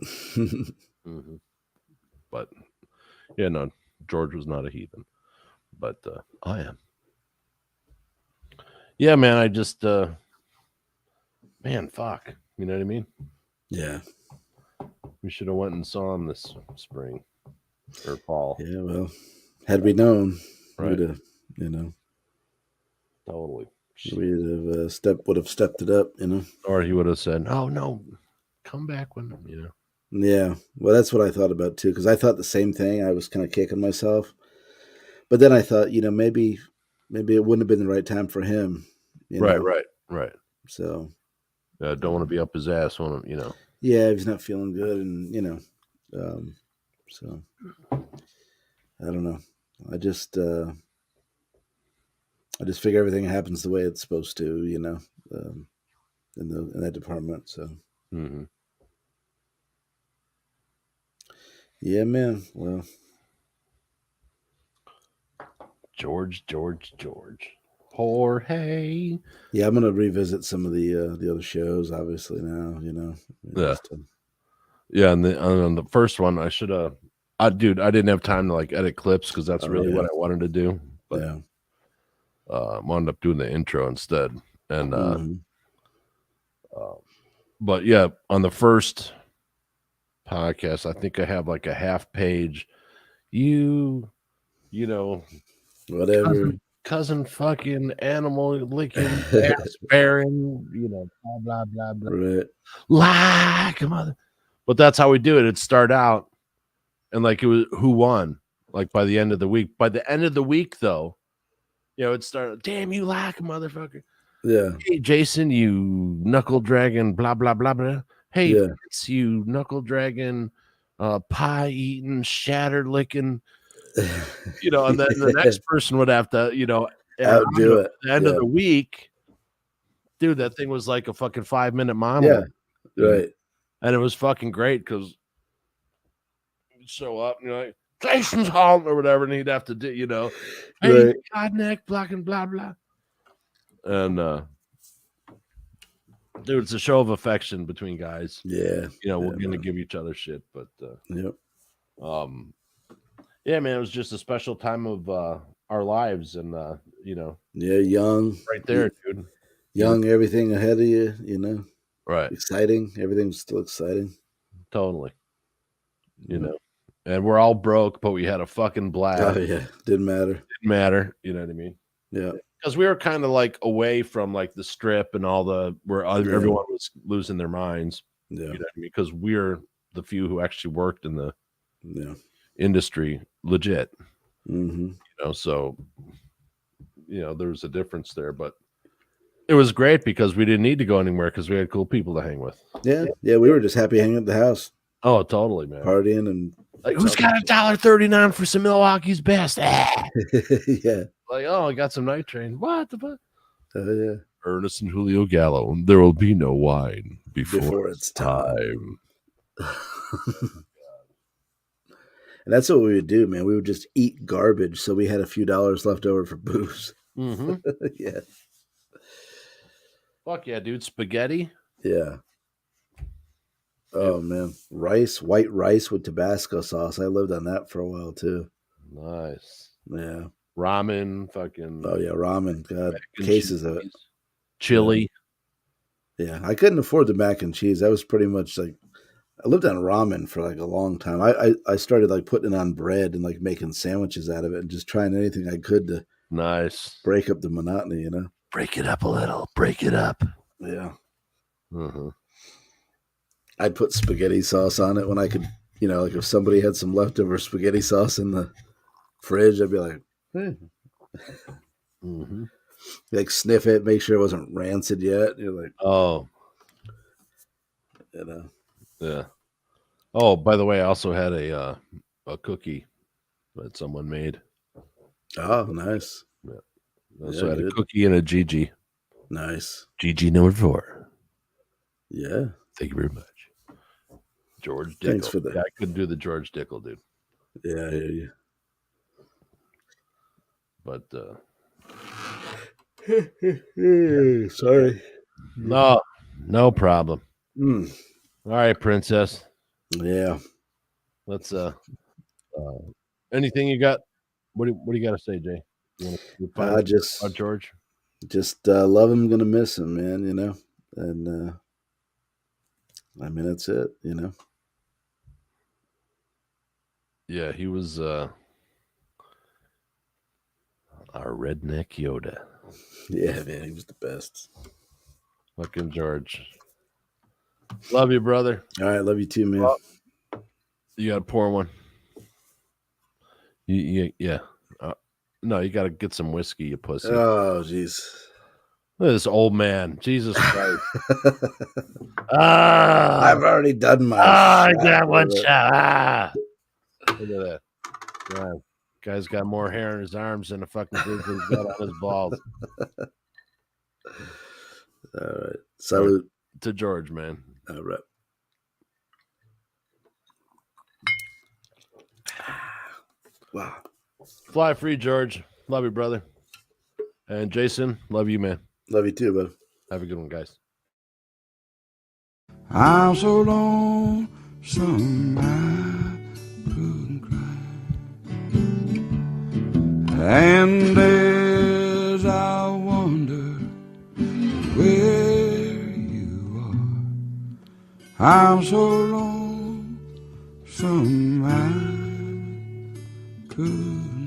Mm-hmm. But no, George was not a heathen, but I am. Yeah, man, I just man, fuck. You know what I mean? Yeah. We should have went and saw him this spring or fall. Yeah, well, had we known, right. we'd have, totally. We'd have would have stepped it up, Or he would have said, "Oh no, come back when Yeah, well, that's what I thought about too, because I thought the same thing. I was kind of kicking myself, but then I thought, maybe it wouldn't have been the right time for him. Right. So, don't want to be up his ass when Yeah, if he's not feeling good, and so I don't know. I just figure everything happens the way it's supposed to, in that department. So, yeah, man. Well, George, Jorge. Yeah, I'm gonna revisit some of the other shows. Obviously now, Yeah. Yeah, and on the first one, I should have. Dude, I didn't have time to edit clips because that's really what I wanted to do. But wound up doing the intro instead. And but yeah, on the first podcast, I think I have a half page. Whatever. Cousin fucking animal licking ass bearing, blah blah blah blah. Right. Like a mother. But that's how we do it. It'd start out and it was who won, by the end of the week. By the end of the week, though, it'd start, damn, you like a motherfucker. Yeah. Hey, Jason, you knuckle dragon, blah, blah, blah, blah. Hey, Vince, you knuckle dragon, pie eating, shatter licking, and then the next person would have to, outdo it. At the end of the week, dude, that thing was like a fucking 5-minute monologue. Yeah. Right. And it was fucking great because you'd show up and you're like, Jason's home or whatever, and he'd have to do, hey, right. God neck, blah, and blah, blah. And dude, it's a show of affection between guys. Yeah. We're gonna give each other shit, but yep. Yeah, man, it was just a special time of our lives, and Yeah, young, right there, dude. young, everything ahead of you, you know. Right. Exciting. Everything's still exciting. Totally. You know, and we're all broke, but we had a fucking blast. Oh yeah, didn't matter. Didn't matter. You know what I mean? Yeah, because we were kind of like away from like the strip and all the where everyone was losing their minds. Yeah, you know what I mean? Because we're the few who actually worked in the industry legit. Mm-hmm. You know, so there's a difference there, but it was great because we didn't need to go anywhere because we had cool people to hang with. Yeah, we were just happy hanging at the house. Oh, totally, man. Partying and like, who's got $1.39 for some Milwaukee's best? Yeah. Like, oh, I got some Night Train. What the fuck? Yeah. Ernest and Julio Gallo. There will be no wine before it's time. And that's what we would do, man. We would just eat garbage, so we had a few dollars left over for booze. Mm-hmm. Yeah. Fuck yeah, dude. Spaghetti. Yeah. Oh man, white rice with Tabasco sauce. I lived on that for a while too. Nice. Yeah. Ramen, fucking. Oh yeah, ramen. God, cases of it. Chili. Yeah, I couldn't afford the mac and cheese. That was pretty much like I lived on ramen for like a long time. I started like putting it on bread and like making sandwiches out of it and just trying anything I could to break up the monotony. You know, break it up a little. Break it up. Yeah. Mm-hmm. I'd put spaghetti sauce on it when I could, like if somebody had some leftover spaghetti sauce in the fridge, I'd be like, hey. Mm-hmm. Like sniff it, make sure it wasn't rancid yet. You're like, oh, yeah. Oh, by the way, I also had a cookie that someone made. Oh, nice. Yeah. I also had a cookie and a Gigi. Nice. Gigi number 4. Yeah. Thank you very much. George Dickel. Thanks for that. Yeah, I couldn't do the George Dickel, dude. Yeah, I hear you. But sorry. No problem. All right, princess. Yeah. Let's anything you got? What do you got to say, Jay? You want to about George? Just love him, gonna miss him, man, and I mean that's it, Yeah, he was our redneck Yoda. Yeah, man, he was the best. Fucking George. Love you, brother. All right, love you too, man. Well, you got to pour one. Yeah. No, you got to get some whiskey, you pussy. Oh, jeez. Look at this old man. Jesus Christ. I've already done my I got one shot. Look at that. God. Guy's got more hair in his arms than a fucking grizzly's got on his balls. All right. Salute. To George, man. All right. Wow. Fly free, George. Love you, brother. And Jason, love you, man. Love you too, bud. Have a good one, guys. I'm so lonesome I couldn't cry. And as I wonder where you are, I'm so lonesome I couldn't